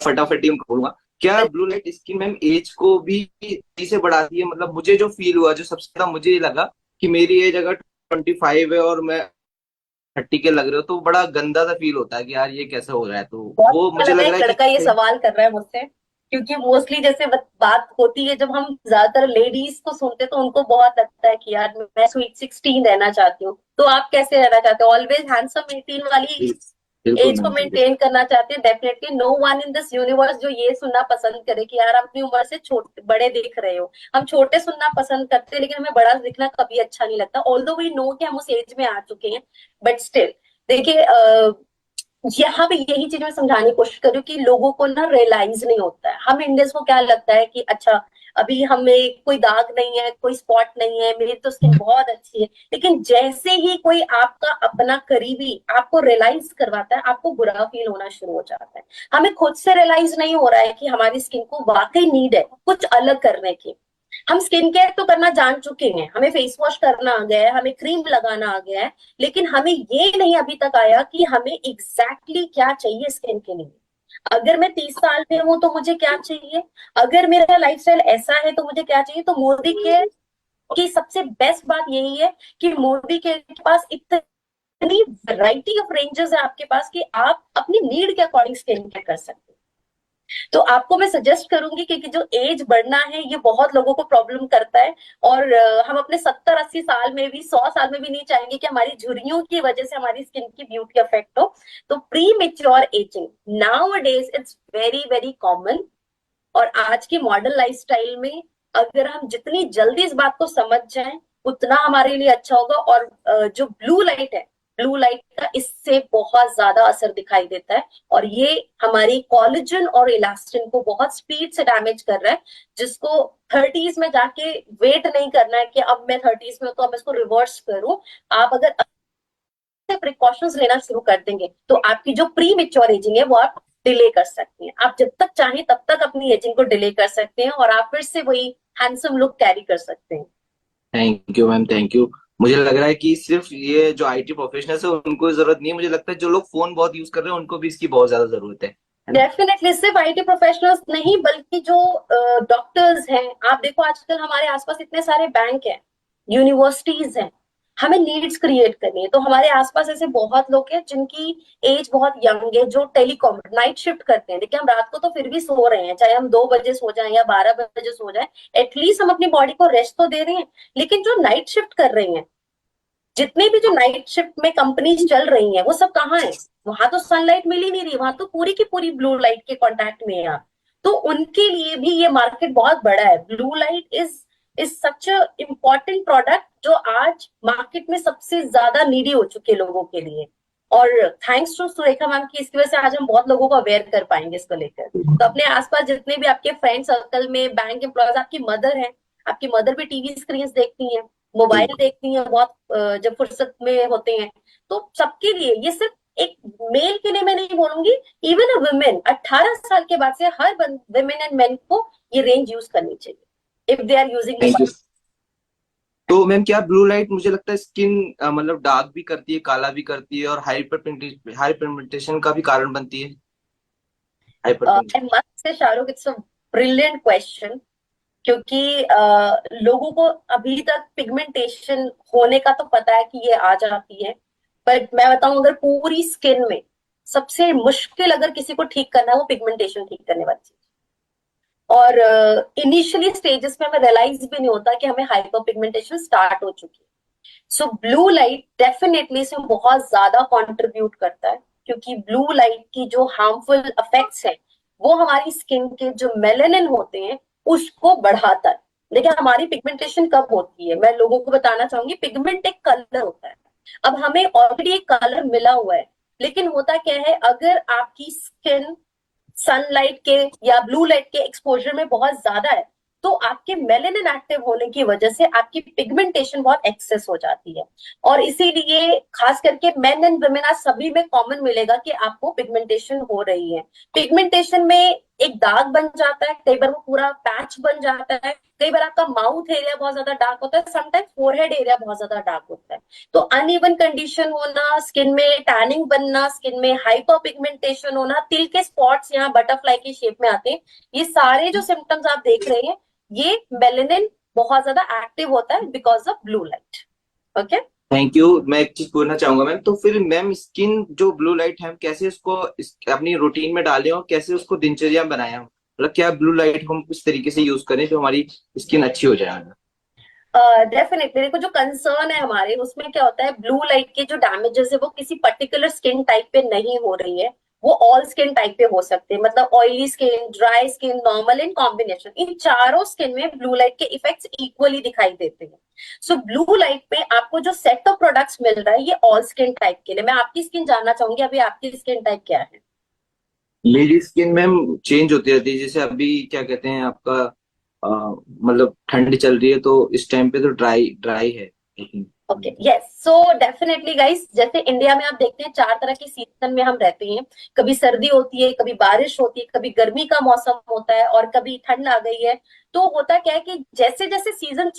फटाफट ही बोलूंगा। क्या blue light skin ma'am age को भी तेजी से बढ़ाती है? मतलब मुझे जो फील हुआ, जो सबसे ज्यादा मुझे ये लगा कि मेरी एज अगर 25 है और मैं 30 के लग रहे हो, तो बड़ा गंदा सा फील होता है कि यार ये कैसे हो रहा है, तो बहुत वो अच्छा मुझे लगा लग एक रहा है लड़का ये कि सवाल कर रहा है मुझसे, क्योंकि मोस्टली जैसे बात होती है, जब हम ज्यादातर लेडीज को सुनते तो उनको बहुत लगता है कि यार मैं स्वीट 16 रहना चाहती हूँ। तो आप कैसे रहना चाहते हो? ऑलवेज हैंडसम 18 वाली बिल्कुल एज को मैम, मेंटेन करना चाहते हैं। Definitely no one in this universe जो ये सुनना पसंद करे कि यार आप अपनी उम्र से छोटे बड़े दिख रहे हो। हम छोटे सुनना पसंद करते हैं लेकिन हमें बड़ा दिखना कभी अच्छा नहीं लगता, ऑल्दो वी नो कि हम उस एज में आ चुके हैं, बट स्टिल। देखिए यहाँ पे यही चीज मैं समझाने की कोशिश करूँ कि लोगों को ना रियलाइज नहीं होता है। हम इंडियंस को क्या लगता है कि अच्छा अभी हमें कोई दाग नहीं है, कोई स्पॉट नहीं है, मेरी तो स्किन बहुत अच्छी है। लेकिन जैसे ही कोई आपका अपना करीबी आपको रियलाइज करवाता है, आपको बुरा फील होना शुरू हो जाता है। हमें खुद से रियलाइज नहीं हो रहा है कि हमारी स्किन को वाकई नीड है कुछ अलग करने की। हम स्किन केयर तो करना जान चुके हैं, हमें फेस वॉश करना आ गया है, हमें क्रीम लगाना आ गया है, लेकिन हमें ये नहीं अभी तक आया कि हमें एग्जैक्टली क्या चाहिए स्किन के लिए। अगर मैं 30 साल में हूं तो मुझे क्या चाहिए, अगर मेरा लाइफस्टाइल ऐसा है तो मुझे क्या चाहिए। तो मोदी केयर की सबसे बेस्ट बात यही है कि मोदी केयर के पास इतनी वैरायटी ऑफ रेंजेस है आपके पास कि आप अपनी नीड के अकॉर्डिंग स्किन केयर कर सकते हैं। तो आपको मैं सजेस्ट करूंगी कि जो एज बढ़ना है ये बहुत लोगों को प्रॉब्लम करता है, और हम अपने 70-80 साल में भी, 100 साल में भी नहीं चाहेंगे कि हमारी झुर्रियों की वजह से हमारी स्किन की ब्यूटी अफेक्ट हो। तो pre mature ageing now days it's very very common. और आज की मॉडर्न लाइफस्टाइल में अगर हम जितनी जल्दी इस बात को समझ जाएं उतना हमारे लिए अच्छा होगा। और जो ब्लू लाइट है, ब्लू लाइट का इससे बहुत ज्यादा असर दिखाई देता है, और ये हमारी कोलेजन और इलास्टिन को बहुत स्पीड से डैमेज कर रहा है, जिसको 30s में जाके वेट नहीं करना है कि अब मैं 30s में हूं तो अब इसको रिवर्स करूं। आप अगर प्रिकॉशंस लेना शुरू कर देंगे तो आपकी जो प्री मेच्योर एजिंग है वो आप डिले कर सकती हैं। आप जब तक चाहें तब तक अपनी एजिंग को डिले कर सकते हैं और आप फिर से वही हैंडसम लुक कैरी कर सकते हैं। Thank you ma'am, thank you. मुझे लग रहा है कि सिर्फ ये जो आईटी प्रोफेशनल्स है उनको जरूरत नहीं है, मुझे लगता है जो लोग फोन बहुत यूज कर रहे हैं उनको भी इसकी बहुत ज्यादा जरूरत है ना? डेफिनेटली सिर्फ आईटी प्रोफेशनल्स नहीं बल्कि जो डॉक्टर्स हैं, आप देखो आजकल हमारे आसपास इतने सारे बैंक हैं, यूनिवर्सिटीज हैं, हमें नीड्स क्रिएट करनी है। तो हमारे आसपास ऐसे बहुत लोग हैं जिनकी एज बहुत यंग है, जो टेलीकॉम नाइट शिफ्ट करते हैं। देखिए हम रात को तो फिर भी सो रहे हैं, चाहे हम 2 बजे सो जाएं या 12 बजे सो जाएं, एटलीस्ट हम अपनी बॉडी को रेस्ट तो दे रहे हैं। लेकिन जो नाइट शिफ्ट कर रही हैं, जितनी भी जो नाइट शिफ्ट में कंपनीज चल रही हैं, वो सब कहाँ है? वहां तो सनलाइट मिल ही नहीं रही, वहां तो पूरी की पूरी ब्लू लाइट के कांटेक्ट में है आप। तो उनके लिए भी ये मार्केट बहुत बड़ा है। Blue light is such a important product जो आज मार्केट में सबसे ज्यादा नीडी हो चुके हैं लोगों के लिए। और थैंक्स टू सुरेखा मैम की इसकी वजह से आज हम बहुत लोगों को अवेयर कर पाएंगे इसको लेकर। तो अपने आसपास जितने भी आपके फ्रेंड सर्कल में बैंक एम्प्लॉयज, आपकी मदर है, आपकी मदर भी टीवी स्क्रीन देखती हैं, मोबाइल देखती हैं बहुत जब फुर्सत में होते हैं, तो सबके लिए ये सिर्फ एक मेल के लिए मैं नहीं बोलूंगी, इवन अ वुमेन 18 साल के बाद से हर वुमेन एंड मेन को ये रेंज यूज करनी चाहिए if they are using thank you. तो मैम क्या ब्लू लाइट मुझे लगता है स्किन मतलब डार्क भी करती है, काला भी करती है और हाइपर पिगमेंटेशन का भी कारण बनती है? Hyper I must say Shahrukh, it's a brilliant question. क्योंकि लोगों को अभी तक पिगमेंटेशन होने का तो पता है कि ये आ जाती है, बट मैं बताऊं अगर पूरी स्किन में सबसे मुश्किल अगर किसी को ठीक करना है वो पिगमेंटेशन ठीक करने वाली चीज। और इनिशियली स्टेजेस में हमें रियलाइज भी नहीं होता कि हमें हाइपर पिगमेंटेशन स्टार्ट हो चुकी है। सो ब्लू लाइट डेफिनेटली इसमें बहुत ज्यादा कंट्रीब्यूट करता है, क्योंकि ब्लू लाइट की जो हार्मफुल इफेक्ट्स हैं वो हमारी स्किन के जो मेलेनिन होते हैं उसको बढ़ाता है। देखिए हमारी पिगमेंटेशन कब होती है, मैं लोगों को बताना चाहूंगी, पिगमेंट एक कलर होता है। अब हमें ऑलरेडी एक कलर मिला हुआ है, लेकिन होता क्या है, अगर आपकी स्किन सनलाइट के या ब्लू लाइट के एक्सपोजर में बहुत ज्यादा है तो आपके मेलेनिन एक्टिव होने की वजह से आपकी पिगमेंटेशन बहुत एक्सेस हो जाती है। और इसीलिए खास करके मेन एंड वुमेन आज सभी में कॉमन मिलेगा कि आपको पिगमेंटेशन हो रही है। पिगमेंटेशन में एक दाग बन जाता है, कई बार वो पूरा पैच बन जाता है, कई बार आपका माउथ एरिया बहुत ज्यादा डार्क होता है, समटाइम्स फोरहेड एरिया बहुत ज्यादा डार्क होता है। तो अनइवन कंडीशन होना, स्किन में टैनिंग बनना, स्किन में हाइपर पिगमेंटेशन होना, तिल के स्पॉट्स यहाँ बटरफ्लाई की शेप में आते हैं, ये सारे जो सिम्टम्स आप देख रहे हैं ये मेलेनिन बहुत ज्यादा एक्टिव होता है because of blue light. Okay, thank you. मैं एक चीज बोलना चाहूंगा मैम, तो फिर मैम स्किन जो ब्लू लाइट है हम कैसे उसको अपनी रूटीन में डालें और कैसे उसको दिनचर्या में बनाएं? मतलब क्या ब्लू लाइट हम किस तरीके से यूज करें जो हमारी स्किन अच्छी हो जाए? डेफिनेटली देखो जो कंसर्न है हमारे उसमें क्या होता है, ब्लू लाइट के जो डैमेजेस है वो किसी पर्टिकुलर स्किन टाइप पे नहीं हो रही है, वो ऑल स्किन टाइप पे हो सकते हैं। मतलब oily skin, dry skin, normal in combination, इन चारों स्किन में ब्लू लाइट के इफेक्ट्स इक्वली दिखाई देते हैं। सो ब्लू लाइट पे आपको जो सेट ऑफ प्रोडक्ट्स मिल रहा है ये ऑल स्किन टाइप के लिए। मैं आपकी स्किन जानना चाहूंगी, अभी आपकी स्किन टाइप क्या है? मेरी स्किन मैम चेंज होती रहती है, जैसे अभी क्या कहते हैं आपका मतलब ठंड चल रही है तो इस टाइम पे तो ड्राई ड्राई है लेकिन। Okay, yes, so definitely guys, जैसे इंडिया में आप देखते हैं 4 तरह के सीजन में हम रहते हैं। कभी सर्दी होती है, कभी बारिश होती है, कभी गर्मी का मौसम होता है और कभी ठंड आ गई है। तो होता क्या है कि जैसे जैसे सीजन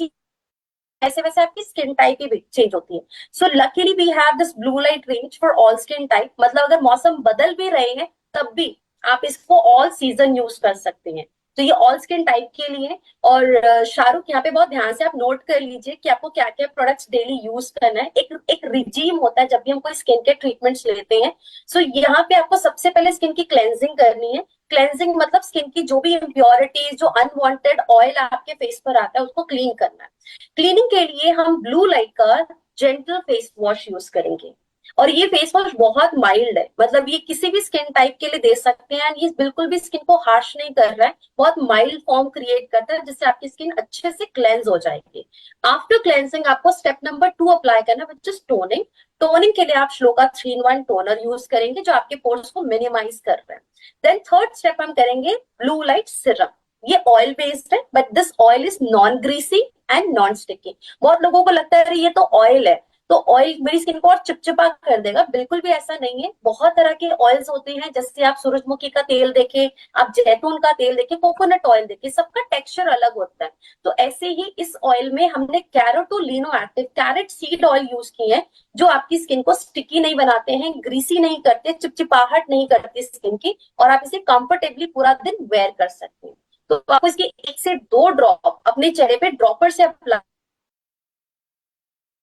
वैसे वैसे आपकी स्किन टाइप भी चेंज होती है। So luckily we have this blue light range for all skin type. मतलब अगर मौसम बदल भी रहे हैं तब भी आप इसको ऑल सीजन यूज कर सकते हैं। तो ये ऑल स्किन टाइप के लिए। और शाहरुख यहाँ पे बहुत ध्यान से आप नोट कर लीजिए कि आपको क्या क्या प्रोडक्ट्स डेली यूज करना है। एक रिजीम होता है जब भी हम कोई स्किन के ट्रीटमेंट्स लेते हैं। सो यहाँ पे आपको सबसे पहले स्किन की क्लेंजिंग करनी है। क्लेंजिंग मतलब स्किन की जो भी इम्प्योरिटीज, जो अनवांटेड ऑयल आपके फेस पर आता है उसको क्लीन करना है। क्लीनिंग के लिए हम ब्लू लाइट का जेंटल फेस वॉश यूज करेंगे। और ये फेस वॉश बहुत माइल्ड है, मतलब ये किसी भी स्किन टाइप के लिए दे सकते हैं एंड ये बिल्कुल भी स्किन को हार्श नहीं कर रहा है, बहुत माइल्ड फॉर्म क्रिएट करता है जिससे आपकी स्किन अच्छे से क्लेंस हो जाएगी। आफ्टर क्लेंसिंग आपको स्टेप नंबर 2 अप्लाई करना है, विच इज टोनिंग। टोनिंग के लिए आप श्लोका 3-in-1 टोनर यूज करेंगे जो आपके पोर्स को मिनिमाइज कर रहा है। देन थर्ड स्टेप हम करेंगे ब्लू लाइट सिरम। ये ऑयल बेस्ड है but this oil is non greasy and non sticky. बहुत लोगों को लगता है ये तो ऑयल है, तो ऑयल मेरी स्किन को और चिपचिपा कर देगा। बिल्कुल भी ऐसा नहीं है। बहुत तरह के ऑयल्स होते हैं, जैसे आप सूरजमुखी का तेल देखें, आप जैतून का तेल देखें, कोकोनट ऑयल देखें, सबका टेक्सचर अलग होता है। तो ऐसे ही इस ऑयल में हमने कैरोटोलिनो active carrot seed oil use किए हैं, जो आपकी स्किन को स्टिकी नहीं बनाते हैं, ग्रीसी नहीं करते, चिपचिपाहट नहीं करती स्किन की, और आप इसे कंफर्टेबली पूरा दिन वेयर कर सकते हैं। तो आपको इसके 1 से 2 ड्रॉप अपने चेहरे पे ड्रॉपर से अप्लाई,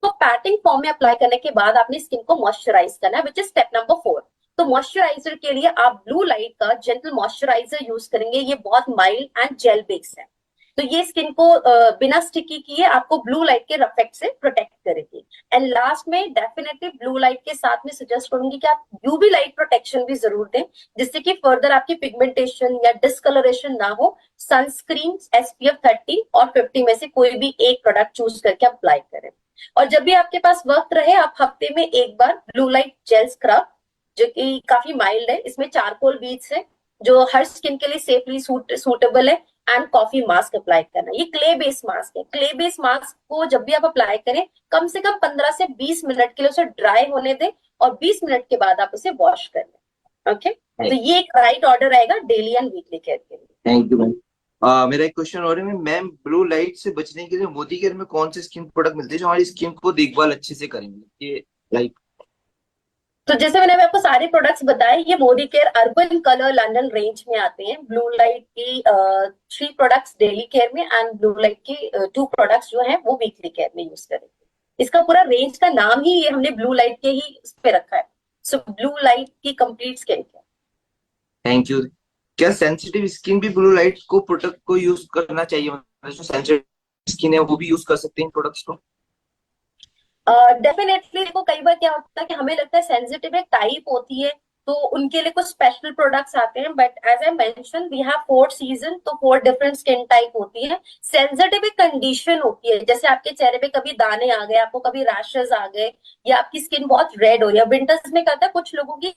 तो पैटिंग फॉर्म में अप्लाई करने के बाद आपने स्किन को मॉइस्चराइज करना है, विच इज स्टेप नंबर 4। तो मॉइस्चराइजर के लिए आप ब्लू लाइट का जेंटल मॉइस्चराइजर यूज करेंगे। ये बहुत माइल्ड एंड जेल बेस्ड है, तो ये स्किन को बिना स्टिकी किए आपको ब्लू लाइट के इफेक्ट से प्रोटेक्ट करेगी। एंड लास्ट में डेफिनेटली ब्लू लाइट के साथ में सजेस्ट करूंगी कि आप यूवी लाइट प्रोटेक्शन भी जरूर दें, जिससे कि फर्दर आपकी पिगमेंटेशन या डिस्कलरेशन ना हो। सनस्क्रीन SPF 30 और 50 में से कोई भी एक प्रोडक्ट चूज करके अप्लाई करें। और जब भी आपके पास वक्त रहे, आप हफ्ते में एक बार ब्लू लाइट जेल स्क्रब, जो कि काफी माइल्ड है, इसमें चारकोल बीट्स है, जो हर स्किन के लिए सेफली सूटेबल है, एंड कॉफी मास्क अप्लाई करना। ये क्ले बेस्ड मास्क है। क्ले बेस्ड मास्क को जब भी आप अप्लाई करें, कम से कम 15 से 20 मिनट के लिए उसे ड्राई होने दें, और 20 मिनट के बाद आप उसे वॉश कर लें। ओके, तो ये एक राइट ऑर्डर रहेगा डेली एंड वीकली केयर के लिए। Thank you ma'am. मेरा एक क्वेश्चन और है मैम, ब्लू लाइट से बचने के लिए मोदी केयर में कौन से स्किन प्रोडक्ट मिलते हैं जो हमारी स्किन को देखभाल अच्छे से करेंगे? ये लाइक तो जैसे मैंने आपको सारे प्रोडक्ट्स बताए, ये Modi care urban colour London range में आते हैं। ब्लू लाइट की 3 प्रोडक्ट्स डेली केयर में, एंड ब्लू लाइट की 2 प्रोडक्ट्स जो है वो वीकली केयर में यूज करेंगे। इसका पूरा रेंज का नाम ही ये हमने ब्लू लाइट के ही इस पे रखा है। सो ब्लू लाइट की complete skin care. Thank you. क्या सेंसिटिव स्किन भी ब्लू लाइट को प्रोडक्ट को यूज करना चाहिए? मतलब जो सेंसिटिव स्किन है वो भी यूज कर सकते हैं प्रोडक्ट्स को? डेफिनेटली देखो, कई बार क्या होता है कि हमें लगता है सेंसिटिव एक टाइप होती है, तो उनके लिए कुछ स्पेशल प्रोडक्ट्स आते हैं, but as I mention we have 4 season, तो 4 डिफरेंट स्किन टाइप होती है। सेंसिटिव एक कंडीशन होती है, जैसे आपके चेहरे पे कभी दाने आ गए, आपको कभी रैशेस आ गए, या आपकी स्किन बहुत रेड हो रही है। विंटर्स में कहता है कुछ लोगों की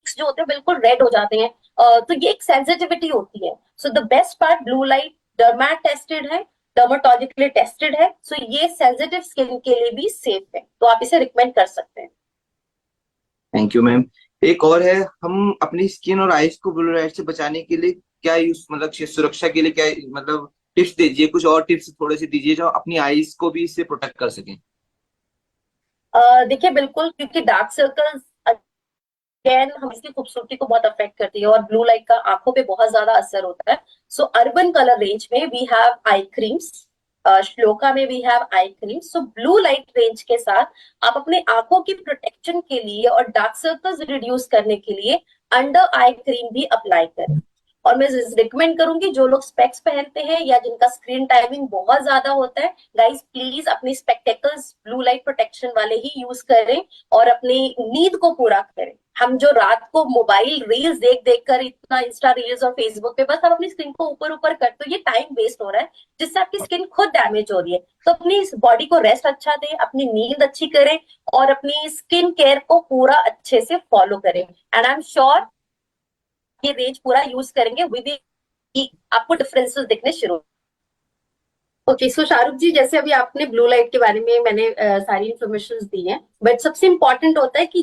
जो होते हैं बिल्कुल रेड हो जाते हैं, तो ये एक सेंसिटिविटी होती है। So the best part, blue light डर्मेट tested है, डर्माटोलॉजिकली टेस्टेड है, सो ये सेंसिटिव स्किन के लिए भी सेफ है, तो आप इसे रिकमेंड कर सकते हैं। Thank you ma'am. एक और है, हम अपनी स्किन और आईज को ब्लू लाइट से बचाने के लिए क्या यूज, मतलब सुरक्षा के लिए क्या, मतलब टिप्स दीजिए, कुछ और टिप्स थोड़े से दीजिए जो अपनी आईज को भी इससे प्रोटेक्ट कर सकें। देखिए बिल्कुल, क्योंकि डार्क सर्कल्स अगेन हम इसकी खूबसूरती को बहुत अफेक्ट करती है, और ब्लू लाइट का आंखों पे बहुत ज्यादा असर होता है। सो अर्बन कलर रेंज में we have eye creams, Shloka में we have eye creams. So blue light range के साथ आप अपने आंखों की प्रोटेक्शन के लिए और डार्क सर्कल्स रिड्यूस करने के लिए अंडर आई क्रीम भी अप्लाई करें। और मैं रिकमेंड करूंगी, जो लोग स्पेक्स पहनते हैं या जिनका स्क्रीन टाइमिंग बहुत ज्यादा होता है, गाइस प्लीज अपनी स्पेक्टेकल्स ब्लू लाइट प्रोटेक्शन वाले ही यूज करें, और अपनी नींद को पूरा करें। हम जो रात को मोबाइल रील्स देख देख कर, इतना इंस्टा रील्स और फेसबुक पे बस आप अपनी स्किन को ऊपर ऊपर करते हो, ये टाइम वेस्ट हो रहा है, जिससे आपकी स्किन खुद डैमेज हो रही है। तो अपनी बॉडी को रेस्ट अच्छा दें, अपनी नींद अच्छी करें, और अपनी स्किन केयर को पूरा अच्छे से फॉलो करें। एंड आई एम श्योर ये रेंज पूरा यूज करेंगे, विद आपको डिफरेंसेस दिखने शुरू। ओके, सो शाहरुख जी, जैसे अभी आपने ब्लू लाइट के बारे में मैंने सारी इंफॉर्मेशन दी है, बट सबसे इंपॉर्टेंट होता है कि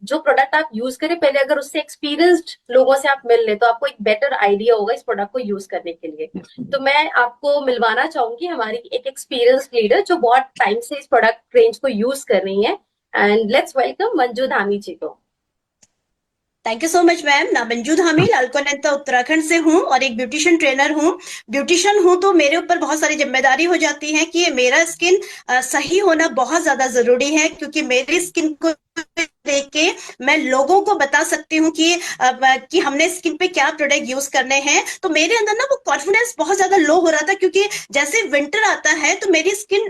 जो प्रोडक्ट आप यूज करें, पहले अगर उससे एक्सपीरियंस्ड लोगों से आप मिल लें तो आपको एक बेटर आइडिया होगा इस प्रोडक्ट को यूज करने के लिए। तो मैं आपको मिलवाना चाहूंगी हमारी एक एक्सपीरियंस्ड लीडर जो बहुत टाइम से इस प्रोडक्ट रेंज को यूज कर रही है, and let's welcome Manju Dhami ji को। Thank you so much ma'am. मैं मंजू धामी लालकोनेता उत्तराखंड से हूँ और एक ब्यूटिशियन ट्रेनर हूँ। ब्यूटिशियन हूँ तो मेरे ऊपर बहुत सारी जिम्मेदारी हो जाती है कि मेरा स्किन सही होना बहुत ज्यादा जरूरी है, क्योंकि मेरी स्किन को देख के मैं लोगों को बता सकती हूँ कि हमने स्किन पे क्या प्रोडक्ट यूज करने हैं। तो मेरे अंदर ना वो कॉन्फिडेंस बहुत ज्यादा लो हो रहा था, क्योंकि जैसे विंटर आता है तो मेरी स्किन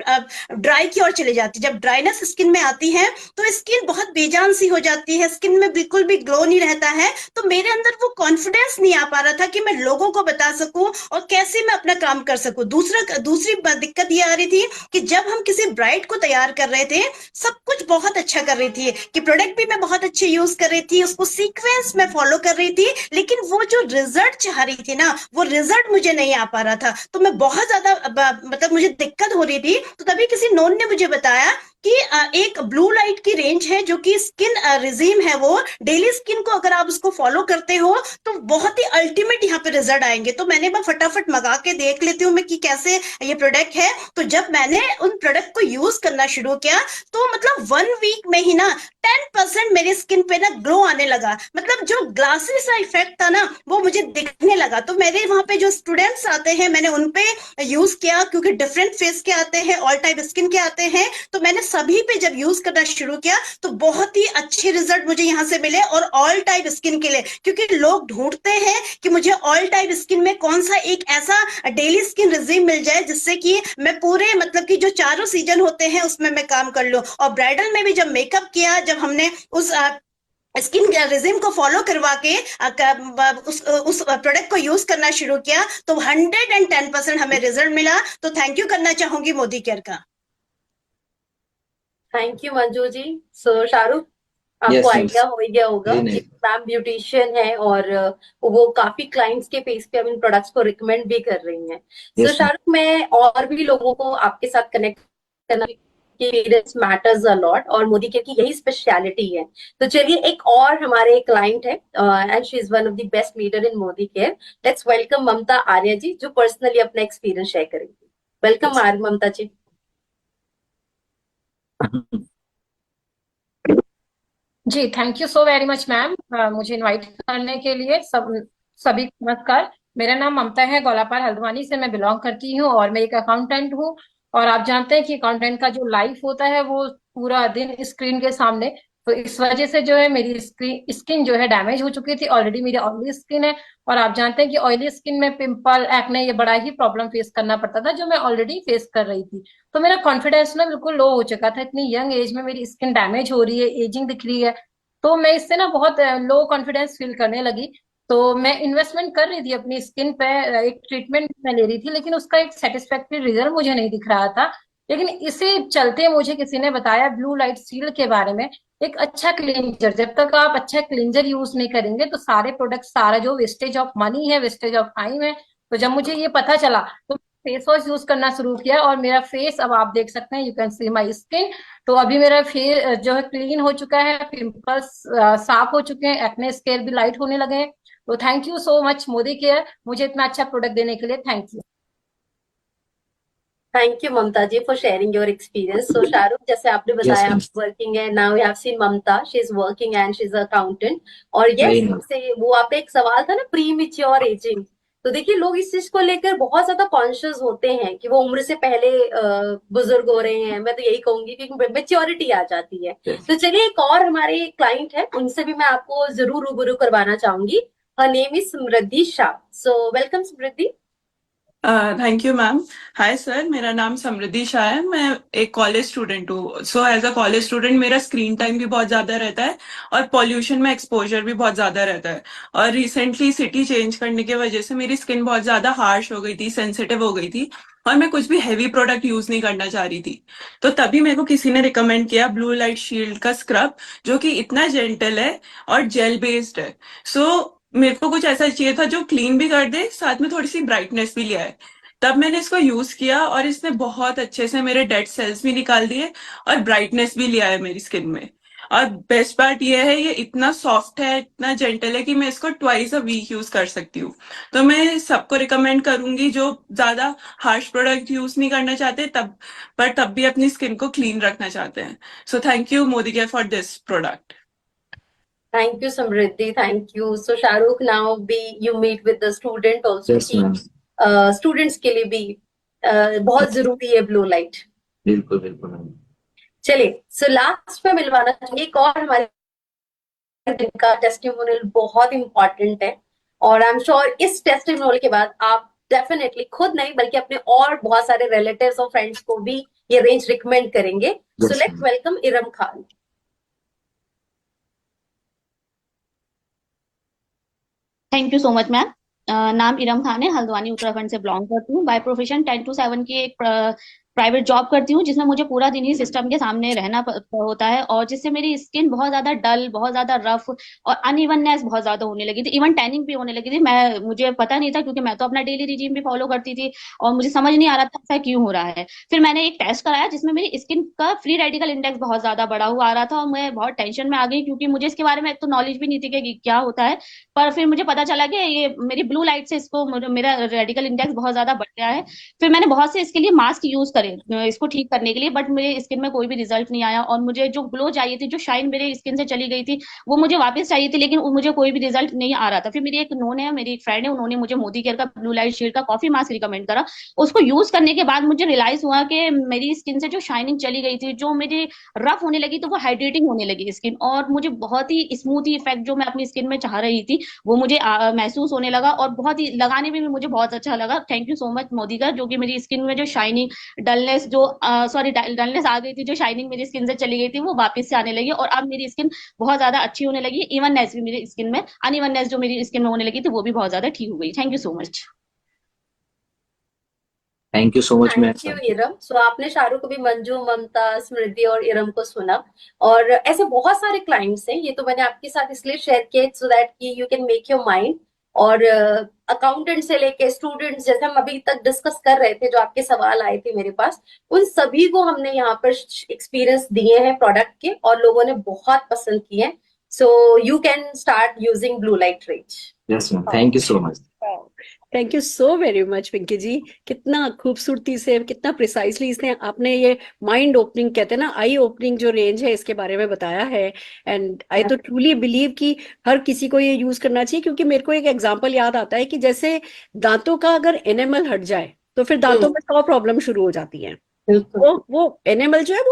ड्राई की ओर चली जाती है। जब ड्राइनेस स्किन में आती है तो स्किन बहुत बेजान सी हो जाती है, स्किन में बिल्कुल भी ग्लो नहीं रहता है। तो मेरे अंदर वो कॉन्फिडेंस नहीं आ पा रहा था कि मैं लोगों को बता सकूं और कैसे मैं अपना काम कर सकूं। दूसरी दिक्कत ये आ रही थी कि जब हम किसी ब्राइड को तैयार कर रहे थे, सब कुछ बहुत अच्छा कर रही थी, कि प्रोडक्ट भी मैं बहुत अच्छे यूज कर रही थी, उसको सीक्वेंस में फॉलो कर रही थी, लेकिन वो जो रिजल्ट चाह रही थी ना, वो रिजल्ट मुझे नहीं आ पा रहा था। तो मैं बहुत ज्यादा मतलब मुझे दिक्कत हो रही थी। तो तभी किसी नोन ने मुझे बताया कि एक ब्लू लाइट की रेंज है जो कि स्किन रिजीम है, वो डेली स्किन को अगर आप उसको फॉलो करते हो तो बहुत ही अल्टीमेट यहाँ पे रिजल्ट आएंगे। तो मैंने मैं फटाफट मंगा के देख लेती हूँ मैं कि कैसे ये प्रोडक्ट है। तो जब मैंने उन प्रोडक्ट को यूज करना शुरू किया तो मतलब 1 वीक में ही ना 10% मेरी स्किन पे ना ग्लो आने लगा। मतलब जो ग्लासी सा इफेक्ट था ना वो मुझे दिखने लगा। तो मेरे वहां पे जो स्टूडेंट्स आते हैं मैंने उन पे यूज किया, क्योंकि डिफरेंट फेस के आते हैं, ऑल टाइप स्किन के आते हैं। तो मैंने सभी पे जब यूज करना शुरू किया तो बहुत ही अच्छे रिजल्ट मुझे यहाँ से मिले, और ऑल टाइप स्किन के लिए, क्योंकि लोग ढूंढते हैं कि मुझे ऑल टाइप स्किन में कौन सा एक ऐसा डेली स्किन रिजीम मिल जाए जिससे कि मैं पूरे मतलब कि जो चारों सीजन होते हैं उसमें मैं काम कर लूं। और ब्राइडल में भी जब मेकअप किया, जब हमने उस स्किन रिजिम को फॉलो करवा के उस प्रोडक्ट को यूज करना शुरू किया तो 110% हमें रिजल्ट मिला। तो थैंक यू करना चाहूंगी मोदी केयर का। Thank you Manju ji. So Shahrukh, Yes, आपको yes. आइडिया हो गया होगा नहीं, कि नहीं. मैम ब्यूटिशियन है और वो काफी क्लाइंट्स के पेज पे अब इन प्रोडक्ट्स को रिकमेंड भी कर रही हैं। सो Yes, ma'am. शाहरुख, मैं और भी लोगों को आपके साथ कनेक्ट करना एक्सपीरियंस मैटर्स अ लॉट, और मोदी केयर की यही स्पेशलिटी है। तो चलिए, एक और हमारे क्लाइंट है and she is one of the best leader in Modi care. Let's welcome Mamta Arya ji, जो पर्सनली अपना एक्सपीरियंस शेयर करेंगी। वेलकम ममता जी। जी, thank you so very much ma'am, मुझे इनवाइट करने के लिए। सभी को नमस्कार। मेरा नाम ममता है, गोलापार हल्द्वानी से मैं बिलोंग करती हूँ और मैं एक अकाउंटेंट हूँ। और आप जानते हैं कि अकाउंटेंट का जो लाइफ होता है वो पूरा दिन स्क्रीन के सामने, तो इस वजह से जो है मेरी स्किन जो है डैमेज हो चुकी थी। ऑलरेडी मेरी ऑयली स्किन है और आप जानते हैं कि ऑयली स्किन में पिंपल, एक्ने, ये बड़ा ही प्रॉब्लम फेस करना पड़ता था जो मैं ऑलरेडी फेस कर रही थी। तो मेरा कॉन्फिडेंस ना बिल्कुल लो हो चुका था। इतनी यंग एज में मेरी स्किन डैमेज हो रही है, एजिंग दिख रही है, तो मैं इससे ना बहुत लो कॉन्फिडेंस फील करने लगी। तो मैं इन्वेस्टमेंट कर रही थी अपनी स्किन पे, एक ट्रीटमेंट मैं ले रही थी, लेकिन उसका एक सेटिस्फैक्टरी रिजल्ट मुझे नहीं दिख रहा था। लेकिन इसे चलते मुझे किसी ने बताया ब्लू लाइट सील्ड के बारे में, एक अच्छा क्लींजर। जब तक आप अच्छा क्लींजर यूज नहीं करेंगे तो सारे प्रोडक्ट, सारा जो वेस्टेज ऑफ मनी है, वेस्टेज ऑफ टाइम है। तो जब मुझे ये पता चला तो फेस वॉश यूज करना शुरू किया और मेरा फेस, अब आप देख सकते हैं, you can see my skin. तो अभी मेरा फेस जो है क्लीन हो चुका है, पिंपल्स साफ हो चुके हैं, एक्ने स्केयर भी लाइट होने लगे हैं। तो thank you so much Modi care, मुझे इतना अच्छा प्रोडक्ट देने के लिए। Thank you. Thank you Mamta ji for sharing your experience. So Shahrukh, जैसे आपने Yes, बताया ma'am. आप वर्किंग है, now you have seen Mamta, she is working and she is accountant. और नहीं, यस, नहीं. से वो आपका एक सवाल था ना, प्री मेच्योर एजिंग। तो देखिए, लोग इस चीज को लेकर बहुत ज्यादा कॉन्शियस होते हैं कि वो उम्र से पहले बुजुर्ग हो रहे हैं। मैं तो यही कहूंगी कि मेच्योरिटी आ जाती है। Yes. तो चलिए, एक और हमारे क्लाइंट है, उनसे भी मैं आपको जरूर रूबरू करवाना चाहूंगी। Her name is Samriddhi Shah. So welcome Samriddhi. Thank you ma'am. Hi sir, मेरा नाम समृद्धि शाह है। मैं एक कॉलेज स्टूडेंट हूँ। So as a college student मेरा स्क्रीन टाइम भी बहुत ज्यादा रहता है और पॉल्यूशन में एक्सपोजर भी बहुत ज्यादा रहता है। और रिसेंटली सिटी चेंज करने की वजह से मेरी स्किन बहुत ज्यादा हार्श हो गई थी, सेंसिटिव हो गई थी, और मैं कुछ भी हैवी प्रोडक्ट यूज नहीं करना चाह रही थी। तो तभी मेरे को किसी ने रिकमेंड किया ब्लू लाइट शील्ड का स्क्रब, जो कि इतना जेंटल है और जेल बेस्ड है। सो मेरे को कुछ ऐसा चाहिए था जो क्लीन भी कर दे, साथ में थोड़ी सी ब्राइटनेस भी ले आए। तब मैंने इसको यूज किया और इसने बहुत अच्छे से मेरे डेड सेल्स भी निकाल दिए और ब्राइटनेस भी लिया है मेरी स्किन में। और बेस्ट पार्ट ये है, ये इतना सॉफ्ट है, इतना जेंटल है कि मैं इसको ट्वाइस अ वीक यूज कर सकती हूँ। तो मैं सबको रिकमेंड करूंगी जो ज्यादा हार्श प्रोडक्ट यूज नहीं करना चाहते तब भी अपनी स्किन को क्लीन रखना चाहते हैं। So thank you Modi care for this product. Thank you, Samriddhi. Thank you. So, Shahrukh, now you meet with the student also. Yes, कि ma'am. स्टूडेंट्स के लिए भी बहुत जरूरी है ब्लू लाइट। बिल्कुल बिल्कुल मैम. चलिए, सो लास्ट में मिलवाना चाहिए एक और हमारे जिनका टेस्टिमोनियल बहुत इंपॉर्टेंट है, और आई एम श्योर इस टेस्टिमोनियल के बाद आप डेफिनेटली खुद नहीं बल्कि अपने और बहुत सारे रिलेटिव्स और फ्रेंड्स को भी ये रेंज रिकमेंड करेंगे। सो Yes, let's ma'am. Welcome Iram Khan. Thank you so much ma'am. नाम इरम खान है, हल्द्वानी उत्तराखंड से बिलोंग करती हूँ। बाय प्रोफेशन 10 to 7 की एक प्राइवेट जॉब करती हूँ जिसमें मुझे पूरा दिन ही सिस्टम के सामने रहना होता है, और जिससे मेरी स्किन बहुत ज्यादा डल, बहुत ज्यादा रफ और अनइवननेस बहुत ज्यादा होने लगी थी। इवन टैनिंग भी होने लगी थी। मुझे पता नहीं था, क्योंकि मैं तो अपना डेली रिजीम भी फॉलो करती थी और मुझे समझ नहीं आ रहा था ऐसा क्यों हो रहा है। फिर मैंने एक टेस्ट कराया जिसमें मेरी स्किन का फ्री रेडिकल इंडेक्स बहुत ज्यादा बढ़ा हुआ आ रहा था, और मैं बहुत टेंशन में आ गई, क्योंकि मुझे इसके बारे में एक तो नॉलेज भी नहीं थी कि क्या होता है। पर फिर मुझे पता चला कि ये मेरी ब्लू लाइट से मेरा रेडिकल इंडेक्स बहुत ज्यादा बढ़ गया है। फिर मैंने बहुत से इसके लिए मास्क यूज करे इसको ठीक करने के लिए, बट मेरे स्किन में कोई भी रिजल्ट नहीं आया, और मुझे जो ग्लो चाहिए थी, जो शाइन मेरे स्किन से चली गई थी, वो मुझे वापस चाहिए थी, लेकिन मुझे कोई भी रिजल्ट नहीं आ रहा था। फिर मेरी एक नोन है, मेरी एक फ्रेंड है, उन्होंने मुझे मोदी केयर का ब्लू लाइट शील्ड का कॉफी मास्क रिकमेंड करा। उसको यूज करने के बाद मुझे रियलाइज हुआ कि मेरी स्किन से जो शाइनिंग चली गई थी, जो मेरी रफ होने लगी, तो वो हाइड्रेटिंग होने लगी स्किन, और मुझे बहुत ही स्मूथ इफेक्ट जो मैं अपनी स्किन में चाह रही थी वो मुझे महसूस होने लगा, और बहुत ही लगाने में भी मुझे बहुत अच्छा लगा। Thank you so much Modi का, जो कि मेरी स्किन में जो शाइनिंग डलनेस डलनेस आ गई थी, जो शाइनिंग मेरी स्किन से चली गई थी, वो वापस से आने लगी, और अब मेरी स्किन बहुत ज्यादा अच्छी होने लगी। इवननेस भी मेरी स्किन में, अनइवननेस जो मेरी स्किन में होने लगी थी, वो भी बहुत ज्यादा ठीक हो गई। Thank you so much. Thank you so much ma'am. Thank you Iram. So आपने शाहरुख को भी मंजू, ममता, स्मृति और इरम को सुना, और ऐसे बहुत सारे क्लाइंट्स हैं। ये तो मैंने आपके साथ इसलिए शेयर किया सो दैट कि you can make your mind. और अकाउंटेंट से लेके स्टूडेंट्स, जैसे हम अभी तक डिस्कस कर रहे थे, जो आपके सवाल आए थे मेरे पास, उन सभी को हमने यहाँ पर एक्सपीरियंस दिए हैं प्रोडक्ट के, और लोगों ने बहुत पसंद किए हैं। So you can start using blue light range. Yes ma'am, thank you so much. Thank you so very much Pinky ji. कितना खूबसूरती से, कितना प्रिसाइसली इसने आपने ये माइंड ओपनिंग कहते हैं ना, आई ओपनिंग जो रेंज है, इसके बारे में बताया है। एंड आई तो ट्रूली बिलीव कि हर किसी को ये यूज करना चाहिए, क्योंकि मेरे को एक एग्जांपल याद आता है कि जैसे दांतों का अगर एनेमल हट जाए तो फिर दांतों में 100 प्रॉब्लम शुरू हो जाती है। वो एनिमल जो है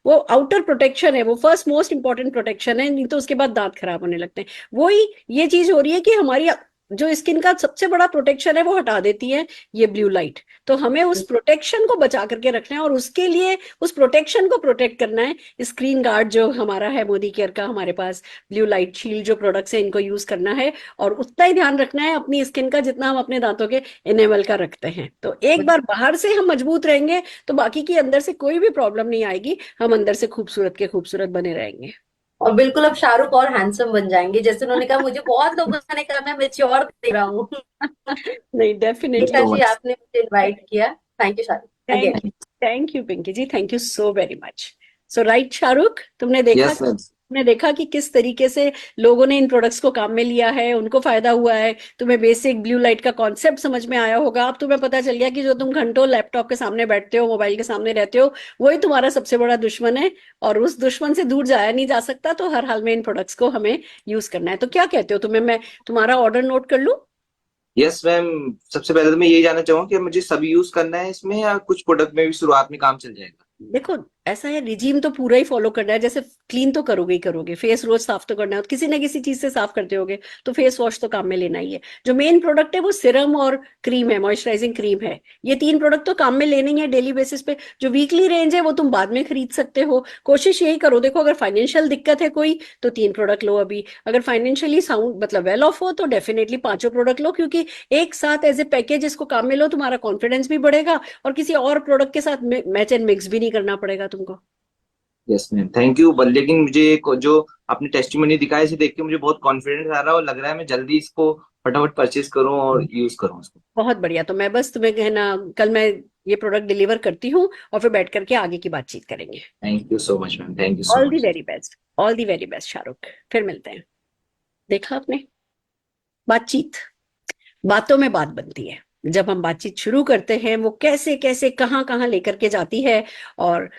वो आउटर प्रोटेक्शन है, वो फर्स्ट मोस्ट इंपॉर्टेंट प्रोटेक्शन है, नहीं तो उसके बाद दांत खराब होने लगते हैं। वही ये चीज हो रही है कि हमारी जो स्किन का सबसे बड़ा प्रोटेक्शन है वो हटा देती है ये ब्लू लाइट। तो हमें उस प्रोटेक्शन को बचा करके रखना है, और उसके लिए उस प्रोटेक्शन को प्रोटेक्ट करना है। स्क्रीन गार्ड जो हमारा है मोदी केयर का, हमारे पास ब्लू लाइट शील्ड जो प्रोडक्ट्स है, इनको यूज करना है, और उतना ही ध्यान रखना है अपनी स्किन का जितना हम अपने दांतों के एनेमल का रखते हैं। तो एक बार बाहर से हम मजबूत रहेंगे तो बाकी की अंदर से कोई भी प्रॉब्लम नहीं आएगी, हम अंदर से खूबसूरत के खूबसूरत बने रहेंगे। और बिल्कुल अब शाहरुख और हैंडसम बन जाएंगे, जैसे उन्होंने कहा, मुझे बहुत लोगों ने कहा मैं मैच्योर दिख रहा हूँ। नहीं, डेफिनेटली। जी, आपने मुझे इनवाइट किया। Thank you Shahrukh again. Thank you Pinky ji, thank you so very much. So right Shahrukh, तुमने देखा यस मैम। तुमने देखा कि किस तरीके से लोगों ने इन प्रोडक्ट्स को काम में लिया है, उनको फायदा हुआ है। तुम्हें बेसिक ब्लू लाइट का कॉन्सेप्ट समझ में आया होगा। अब तुम्हें पता चल गया कि जो तुम घंटों लैपटॉप के सामने बैठते हो, मोबाइल के सामने रहते हो, वही तुम्हारा सबसे बड़ा दुश्मन है, और उस दुश्मन से दूर जाया नहीं जा सकता। तो हर हाल में इन प्रोडक्ट्स को हमें यूज करना है। तो क्या कहते हो, तुम्हें मैं तुम्हारा ऑर्डर नोट कर लूं? यस मैम, सबसे पहले तो मैं यही जानना चाहूंगा कि मुझे सभी यूज करना है इसमें, या कुछ प्रोडक्ट में भी शुरुआत में काम चल जाएगा? देखो, ऐसा है, रिजीम तो पूरा ही फॉलो करना है। जैसे क्लीन तो करोगे ही करोगे, फेस रोज साफ तो करना है, किसी ना किसी चीज से साफ करते होगे, तो फेस वॉश तो काम में लेना ही है। जो मेन प्रोडक्ट है वो सिरम और क्रीम है, मॉइस्चराइजिंग क्रीम है। ये 3 प्रोडक्ट तो काम में लेने ही है डेली बेसिस पे। जो वीकली रेंज है वो तुम बाद में खरीद सकते हो। कोशिश यही करो, देखो अगर फाइनेंशियल दिक्कत है कोई तो 3 प्रोडक्ट लो अभी। अगर फाइनेंशियली साउंड मतलब वेल ऑफ हो तो डेफिनेटली 5 प्रोडक्ट लो, क्योंकि एक साथ एज ए पैकेज इसको काम में लो, तुम्हारा कॉन्फिडेंस भी बढ़ेगा और किसी और प्रोडक्ट के साथ मैच एंड मिक्स भी नहीं करना पड़ेगा तुमको। Yes ma'am, thank you. लेकिन मुझे जो आपने टेस्टिमोनी दिखाया, इसे देख के मुझे बहुत कॉन्फिडेंस आ रहा है, और लग रहा है मैं जल्दी इसको फटाफट परचेज करूं और यूज करूं इसको। बहुत बढ़िया। तो मैं बस तुम्हें कहना, कल मैं ये प्रोडक्ट डिलीवर करती हूँ और फिर बैठ करके आगे की बातचीत करेंगे। Thank you so much ma'am, thank you so all the much. Very best, all the very best Shahrukh. फिर मिलते हैं। देखा आपने, बातों में बात बनती है। जब हम बातचीत शुरू करते हैं वो कैसे कैसे कहाँ कहाँ लेकर के जाती है, और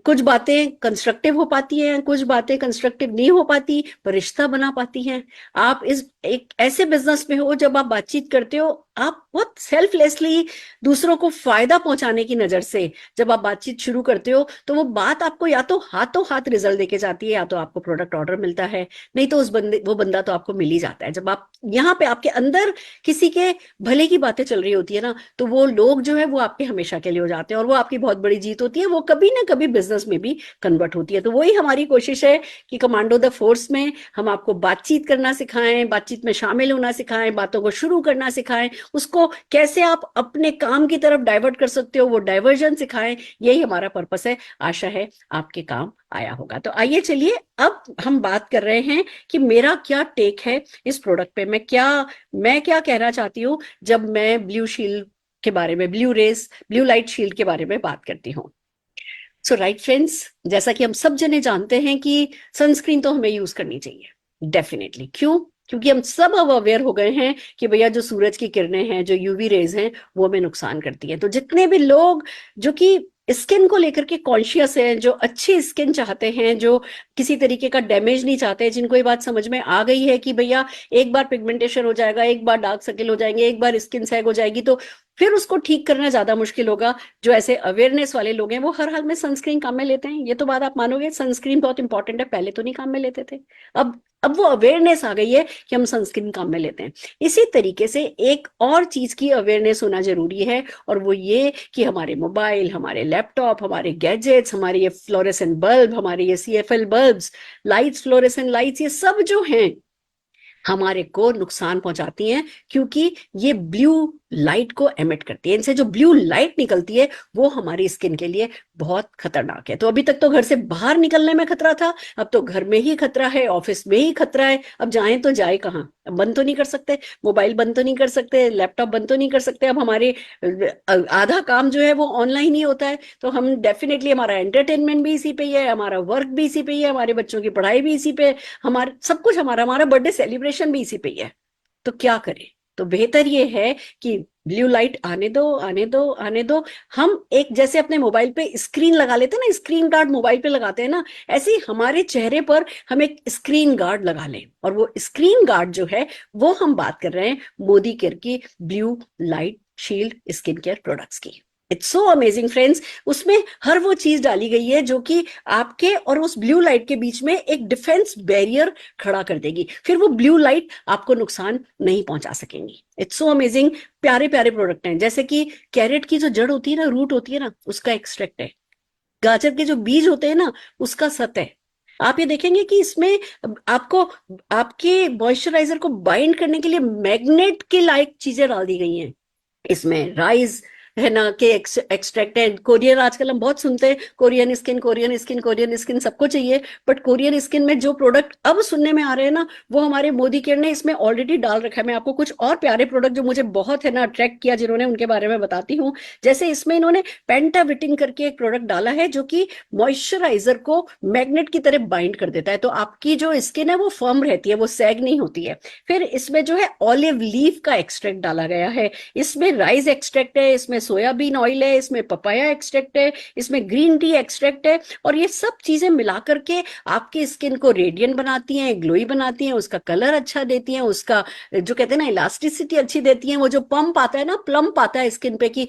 कुछ बातें कंस्ट्रक्टिव हो पाती हैं, कुछ बातें कंस्ट्रक्टिव नहीं हो पाती, पर रिश्ता बना पाती हैं। आप इस एक ऐसे बिजनेस में हो जब आप बातचीत करते हो, आप बहुत सेल्फलेसली दूसरों को फायदा पहुंचाने की नजर से जब आप बातचीत शुरू करते हो, तो वो बात आपको या तो हाथों हाथ रिजल्ट देके जाती है, या तो आपको प्रोडक्ट ऑर्डर मिलता है, नहीं तो वो बंदा तो आपको मिल ही जाता है। जब आप यहाँ पे आपके अंदर किसी के भले की बातें चल रही होती है ना, तो वो लोग जो है वो आपके हमेशा के लिए हो जाते हैं, और वो आपकी बहुत बड़ी जीत होती है। वो कभी ना कभी बिजनेस में भी कन्वर्ट होती है। तो वही हमारी कोशिश है कि कमांडो द फोर्स में हम आपको बातचीत करना सिखाएं, बातचीत में शामिल होना सिखाएं, बातों को शुरू करना सिखाएं, उसको कैसे आप अपने काम की तरफ डाइवर्ट कर सकते हो, वो डाइवर्जन सिखाएं। यही हमारा पर्पस है। आशा है आपके काम आया होगा। तो आइए चलिए अब हम बात कर रहे हैं कि मेरा क्या टेक है इस प्रोडक्ट पे, मैं क्या कहना चाहती हूँ जब मैं ब्लू शील्ड के बारे में, ब्लू लाइट शील्ड के बारे में बात करती हूँ। सो राइट फ्रेंड्स, जैसा कि हम सब जने जानते हैं कि सनस्क्रीन तो हमें यूज करनी चाहिए डेफिनेटली। क्यों? क्योंकि हम सब अब अवेयर हो गए हैं कि भैया जो सूरज की किरणें हैं, जो यूवी रेज हैं, वो हमें नुकसान करती हैं। तो जितने भी लोग जो कि स्किन को लेकर के कॉन्शियस हैं, जो अच्छी स्किन चाहते हैं, जो किसी तरीके का डैमेज नहीं चाहते, जिनको ये बात समझ में आ गई है कि भैया एक बार पिगमेंटेशन हो जाएगा, एक बार डार्क सर्किल हो जाएंगे, एक बार स्किन सैग हो जाएगी, तो फिर उसको ठीक करना ज्यादा मुश्किल होगा। जो ऐसे अवेयरनेस वाले लोग हैं वो हर हाल में सनस्क्रीन काम में लेते हैं। ये तो बात आप मानोगे, सनस्क्रीन बहुत इंपॉर्टेंट है। पहले तो नहीं काम में लेते थे, अब वो अवेयरनेस आ गई है कि हम सनस्क्रीन काम में लेते हैं। इसी तरीके से एक और चीज की अवेयरनेस होना जरूरी है, और वो ये कि हमारे मोबाइल, हमारे लैपटॉप, हमारे गैजेट्स, हमारे ये फ्लोरेसेंट बल्ब, हमारे ये CFL bulbs, lights, fluorescent lights, ये सब जो हैं हमारे को नुकसान पहुंचाती हैं, क्योंकि ये ब्लू लाइट को एमिट करती है। इनसे जो ब्लू लाइट निकलती है वो हमारी स्किन के लिए बहुत खतरनाक है। तो अभी तक तो घर से बाहर निकलने में खतरा था, अब तो घर में ही खतरा है, ऑफिस में ही खतरा है। अब जाएं तो जाए कहाँ? बंद तो नहीं कर सकते, मोबाइल बंद तो नहीं कर सकते, लैपटॉप बंद तो नहीं कर सकते। अब हमारे आधा काम जो है वो ऑनलाइन ही होता है। तो हम डेफिनेटली, हमारा एंटरटेनमेंट भी इसी पे ही है, हमारा वर्क भी इसी पे ही है, हमारे बच्चों की पढ़ाई भी इसी पे, हमारा सब कुछ, हमारा बर्थडे सेलिब्रेशन भी इसी पे ही है। तो क्या करें? तो बेहतर ये है कि ब्लू लाइट आने दो, आने दो, आने दो। हम एक जैसे अपने मोबाइल पे स्क्रीन लगा लेते हैं ना, स्क्रीन गार्ड मोबाइल पे लगाते हैं ना, ऐसे ही हमारे चेहरे पर हम एक स्क्रीन गार्ड लगा लें। और वो स्क्रीन गार्ड जो है वो हम बात कर रहे हैं मोदी केयर की blue light shield skin care products की। It's so amazing friends. उसमें हर वो चीज डाली गई है जो कि आपके और उस ब्लू लाइट के बीच में एक डिफेंस बैरियर खड़ा कर देगी। फिर वो ब्लू लाइट आपको नुकसान नहीं पहुंचा सकेंगी। It's so amazing. प्यारे प्यारे प्रोडक्ट हैं, जैसे कि कैरेट की जो जड़ होती है ना, रूट होती है ना, उसका एक्सट्रैक्ट है। गाजर के जो बीज होते हैं ना, उसका सत है। आप ये देखेंगे कि इसमें आपको आपके मॉइस्चराइजर को बाइंड करने के लिए मैग्नेट के लायक चीजें डाल दी गई हैं। इसमें राइस है ना के एक्सट्रैक्ट है। कोरियन, आजकल हम बहुत सुनते हैं Korean skin, Korean skin, Korean skin, सबको चाहिए। बट कोरियन स्किन में जो प्रोडक्ट अब सुनने में आ रहे हैं ना, वो हमारे मोदी केयर ने इसमें ऑलरेडी डाल रखा है। मैं आपको कुछ और प्यारे प्रोडक्ट जो मुझे बहुत है ना अट्रैक्ट किया जिन्होंने, उनके बारे में बताती हूँ। जैसे इसमें इन्होंने पेंटाविटिन करके एक प्रोडक्ट डाला है जो कि मॉइस्चराइजर को मैग्नेट की तरह बाइंड कर देता है। तो आपकी जो स्किन है वो फर्म रहती है, वो सैग नहीं होती है। फिर इसमें जो है ऑलिव लीफ का एक्सट्रैक्ट डाला गया है, इसमें राइस एक्सट्रैक्ट है, इसमें सोयाबीन ऑयल है, इसमें पपाया एक्सट्रैक्ट है, इसमें ग्रीन टी एक्सट्रैक्ट है। और ये सब चीजें मिला करके आपकी स्किन को रेडियंट बनाती हैं, ग्लोई बनाती हैं, उसका कलर अच्छा देती हैं, उसका जो कहते हैं ना इलास्टिसिटी अच्छी देती हैं। वो जो पंप आता है ना, प्लम्प आता है स्किन पे कि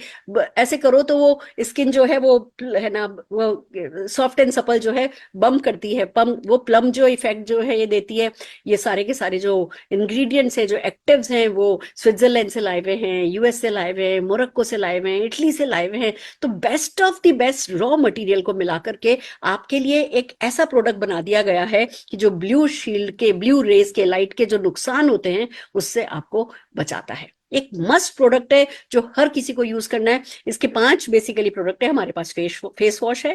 ऐसे करो तो वो स्किन जो है वो है ना, वो सॉफ्ट एंड सपल जो है बम करती है। वो प्लम जो इफेक्ट जो है ये देती है। ये सारे के सारे जो इंग्रेडिएंट्स हैं, जो एक्टिव्स हैं, वो स्विट्जरलैंड से लाए हुए हैं, US से लाए हुए हैं, मोरक्को से लाए हुए हैं, इटली से लाए हुए हैं। तो best of the best raw material को मिला करके आपके लिए एक ऐसा प्रोडक्ट बना दिया गया है कि जो ब्लू शील्ड के, ब्लू रेज के, लाइट के जो नुकसान होते हैं उससे आपको बचाता है। एक मस्ट प्रोडक्ट है जो हर किसी को यूज करना है। इसके 5 बेसिकली प्रोडक्ट है। हमारे पास फेस वॉश है,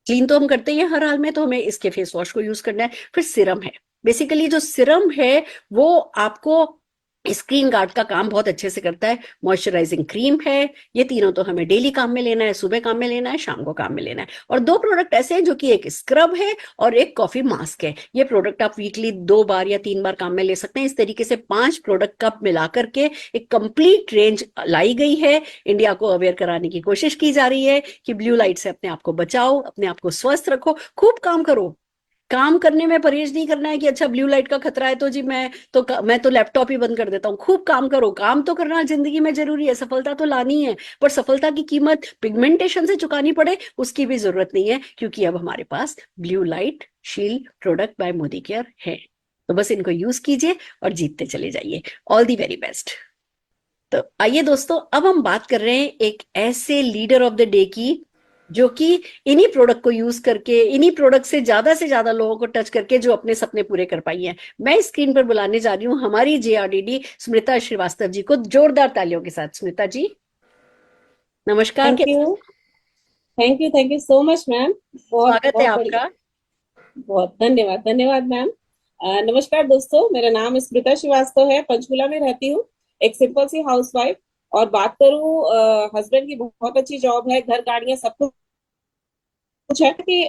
क्लीन तो हम करते ही हैं हर हाल में, तो हमें इसके फेस वॉश को यूज करना है। फिर सिरम है। बेसिकली जो सिरम है वो आपको स्क्रीन गार्ड का काम बहुत अच्छे से करता है। मॉइस्चराइजिंग क्रीम है। ये तीनों तो हमें डेली काम में लेना है, सुबह काम में लेना है, शाम को काम में लेना है। और 2 प्रोडक्ट ऐसे हैं जो कि एक स्क्रब है और एक कॉफी मास्क है। ये प्रोडक्ट आप वीकली 2 बार या 3 बार काम में ले सकते हैं। इस तरीके से 5 प्रोडक्ट का मिला करके एक कंप्लीट रेंज लाई गई है। इंडिया को अवेयर कराने की कोशिश की जा रही है कि ब्लू लाइट से अपने आप को बचाओ, अपने आप को स्वस्थ रखो, खूब काम करो। काम करने में परहेज नहीं करना है कि अच्छा ब्लू लाइट का खतरा है तो जी मैं तो लैपटॉप ही बंद कर देता हूँ। खूब काम करो। काम तो करना जिंदगी में जरूरी है, सफलता तो लानी है, पर सफलता की कीमत पिगमेंटेशन से चुकानी पड़े उसकी भी जरूरत नहीं है, क्योंकि अब हमारे पास blue light shield product by Modi care है। तो बस इनको यूज कीजिए और जीतते चले जाइए। All the very best. तो आइए दोस्तों, अब हम बात कर रहे हैं एक ऐसे लीडर ऑफ द डे की जो कि इन्हीं प्रोडक्ट को यूज करके, इन्हीं प्रोडक्ट से ज्यादा लोगों को टच करके जो अपने सपने पूरे कर पाई हैं। मैं स्क्रीन पर बुलाने जा रही हूँ हमारी JRDD स्मृता श्रीवास्तव जी को, जोरदार तालियों के साथ। स्मृता जी नमस्कार, thank you so much ma'am. बहुत स्वागत है बहुत बढ़िया, आपका। बहुत धन्यवाद मैम। नमस्कार दोस्तों, मेरा नाम स्मृता श्रीवास्तव है, पंचकुला में रहती हूँ, एक सिंपल सी हाउसवाइफ। और बात करूँ, हस्बैंड की बहुत अच्छी जॉब है, घर गाड़ियां सब कुछ है कि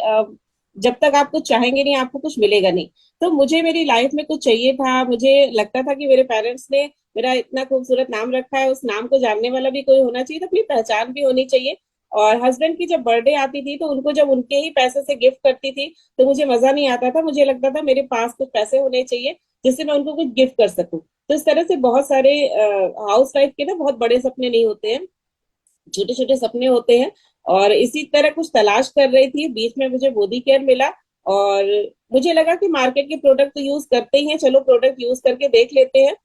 जब तक आप कुछ चाहेंगे नहीं आपको कुछ मिलेगा नहीं। तो मुझे मेरी लाइफ में कुछ चाहिए था, मुझे लगता था कि मेरे पेरेंट्स ने मेरा इतना खूबसूरत नाम रखा है, उस नाम को जानने वाला भी कोई होना चाहिए, तो अपनी पहचान भी होनी चाहिए। और हस्बैंड की जब बर्थडे आती थी तो उनको जब उनके ही पैसे से गिफ्ट करती थी तो मुझे मजा नहीं आता था, मुझे लगता था मेरे पास कुछ पैसे होने चाहिए जिससे मैं उनको कुछ गिफ्ट कर सकूं। तो इस तरह से बहुत सारे हाउस वाइफ के ना बहुत बड़े सपने नहीं होते हैं, छोटे छोटे सपने होते हैं। और इसी तरह कुछ तलाश कर रही थी, बीच में मुझे मोदी केयर मिला और मुझे लगा कि मार्केट के प्रोडक्ट तो यूज करते ही हैं, चलो प्रोडक्ट यूज करके देख लेते हैं।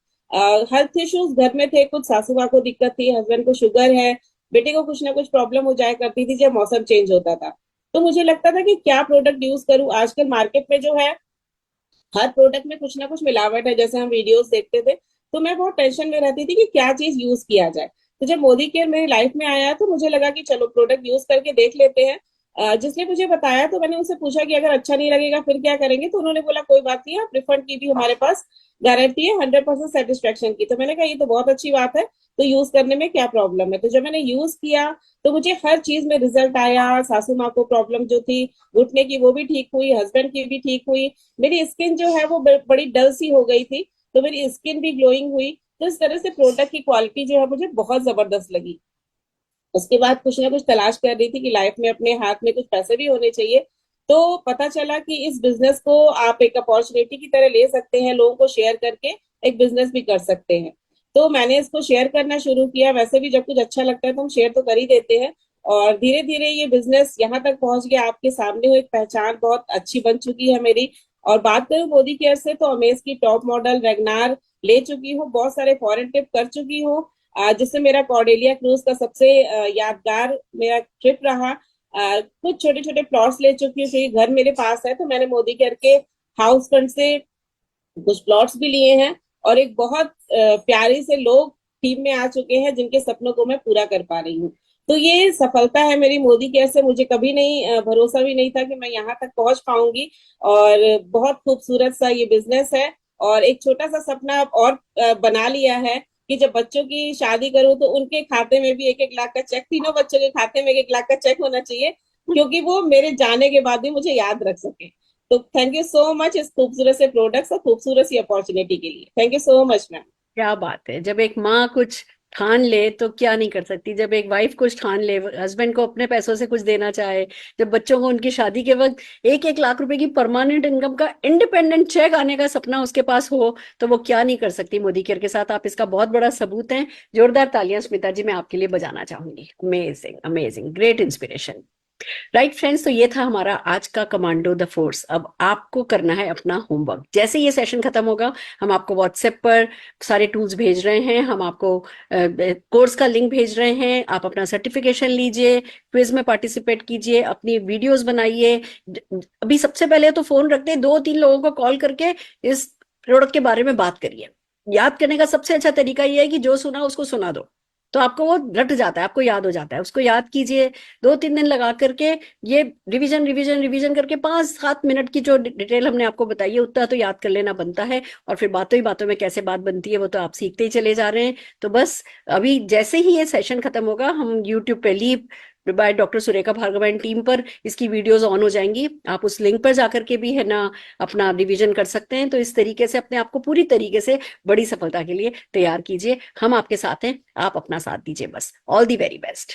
हेल्थ इश्यूज घर में थे, कुछ सासू माँ को दिक्कत थी, हस्बैंड को शुगर है, बेटे को कुछ ना कुछ प्रॉब्लम हो जाया करती थी जब मौसम चेंज होता था। तो मुझे लगता था कि क्या प्रोडक्ट यूज करूं। आजकल मार्केट में जो है हर प्रोडक्ट में कुछ ना कुछ मिलावट है, जैसे हम वीडियोस देखते थे। तो मैं बहुत टेंशन में रहती थी कि क्या चीज यूज किया जाए। तो जब मोदी केयर मेरी लाइफ में आया तो मुझे लगा कि चलो प्रोडक्ट यूज करके देख लेते हैं। जिसने मुझे बताया तो मैंने उनसे पूछा कि अगर अच्छा नहीं लगेगा फिर क्या करेंगे, तो उन्होंने बोला कोई बात नहीं, आप रिफंड की भी हमारे पास गारंटी है 100% सेटिस्फेक्शन की। तो मैंने कहा ये तो बहुत अच्छी बात है, तो यूज करने में क्या प्रॉब्लम है। तो जब मैंने यूज किया तो मुझे हर चीज में रिजल्ट आया। सासू माँ को प्रॉब्लम जो थी घुटने की वो भी ठीक हुई, हस्बैंड की भी ठीक हुई, मेरी स्किन जो है वो बड़ी डल सी हो गई थी तो मेरी स्किन भी ग्लोइंग हुई। तो इस तरह से प्रोडक्ट की क्वालिटी जो है मुझे बहुत जबरदस्त लगी। उसके बाद कुछ ना कुछ तलाश कर रही थी कि लाइफ में अपने हाथ में कुछ पैसे भी होने चाहिए। तो पता चला कि इस बिजनेस को आप एक अपॉर्चुनिटी की तरह ले सकते हैं, लोगों को शेयर करके एक बिजनेस भी कर सकते हैं। तो मैंने इसको शेयर करना शुरू किया। वैसे भी जब कुछ अच्छा लगता है तो हम शेयर तो कर ही देते हैं। और धीरे धीरे ये बिजनेस यहाँ तक पहुंच गया, आपके सामने वो एक पहचान बहुत अच्छी बन चुकी है मेरी। और बात करूं मोदी केयर से तो अमेज की टॉप मॉडल वैगनार ले चुकी हूँ, बहुत सारे फॉरेन ट्रिप कर चुकी हूँ, जिससे मेरा कॉर्डेलिया क्रूज का सबसे यादगार मेरा ट्रिप रहा। कुछ छोटे छोटे प्लॉट्स ले चुकी हूँ क्योंकि घर मेरे पास है, तो मैंने मोदी केयर के हाउस फंड से कुछ प्लॉट्स भी लिए हैं। और एक बहुत प्यारे से लोग टीम में आ चुके हैं जिनके सपनों को मैं पूरा कर पा रही हूँ। तो ये सफलता है मेरी मोदी केयर से। मुझे कभी नहीं भरोसा भी नहीं था कि मैं यहाँ तक पहुंच पाऊंगी। और बहुत खूबसूरत सा ये बिजनेस है। और एक छोटा सा सपना और बना लिया है कि जब बच्चों की शादी करूं तो उनके खाते में भी 1-1 लाख का चेक, तीनों बच्चों के खाते में 1-1 लाख का चेक होना चाहिए, क्योंकि वो मेरे जाने के बाद भी मुझे याद रख सके। तो थैंक यू सो मच इस खूबसूरत से प्रोडक्ट्स और खूबसूरत सी अपॉर्चुनिटी के लिए। Thank you so much ma'am. क्या बात है, जब एक माँ कुछ ठान ले तो क्या नहीं कर सकती। जब एक वाइफ कुछ ठान ले, हस्बैंड को अपने पैसों से कुछ देना चाहे, जब बच्चों को उनकी शादी के वक्त 1-1 लाख रुपए की परमानेंट इनकम का इंडिपेंडेंट चेक आने का सपना उसके पास हो, तो वो क्या नहीं कर सकती मोदी केयर के साथ। आप इसका बहुत बड़ा सबूत हैं। जोरदार तालियां स्मिता जी मैं आपके लिए बजाना चाहूंगी। Amazing amazing, great inspiration. Right friends, तो ये था हमारा आज का कमांडो द फोर्स। अब आपको करना है अपना होमवर्क। जैसे ये सेशन खत्म होगा हम आपको व्हाट्सएप पर सारे टूल्स भेज रहे हैं, हम आपको कोर्स का लिंक भेज रहे हैं। आप अपना सर्टिफिकेशन लीजिए, क्विज में पार्टिसिपेट कीजिए, अपनी वीडियोस बनाइए। अभी सबसे पहले तो फोन रखते 2-3 लोगों को कॉल करके इस प्रोडक्ट के बारे में बात करिए। याद करने का सबसे अच्छा तरीका ये है कि जो सुना उसको सुना दो, तो आपको वो रट जाता है, आपको याद हो जाता है। उसको याद कीजिए 2-3 दिन लगा करके, ये रिवीजन रिवीजन रिवीजन करके 5-7 मिनट की जो डिटेल हमने आपको बताई है उतना तो याद कर लेना बनता है। और फिर बातों ही बातों में कैसे बात बनती है वो तो आप सीखते ही चले जा रहे हैं। तो बस अभी जैसे ही ये सेशन खत्म होगा हम यूट्यूब पे leap by doctor Surekha Bhargav and team पर इसकी वीडियोस ऑन हो जाएंगी। आप उस लिंक पर जाकर के भी है ना अपना रिवीजन कर सकते हैं। तो इस तरीके से अपने आप को पूरी तरीके से बड़ी सफलता के लिए तैयार कीजिए। हम आपके साथ हैं, आप अपना साथ दीजिए बस। All the very best.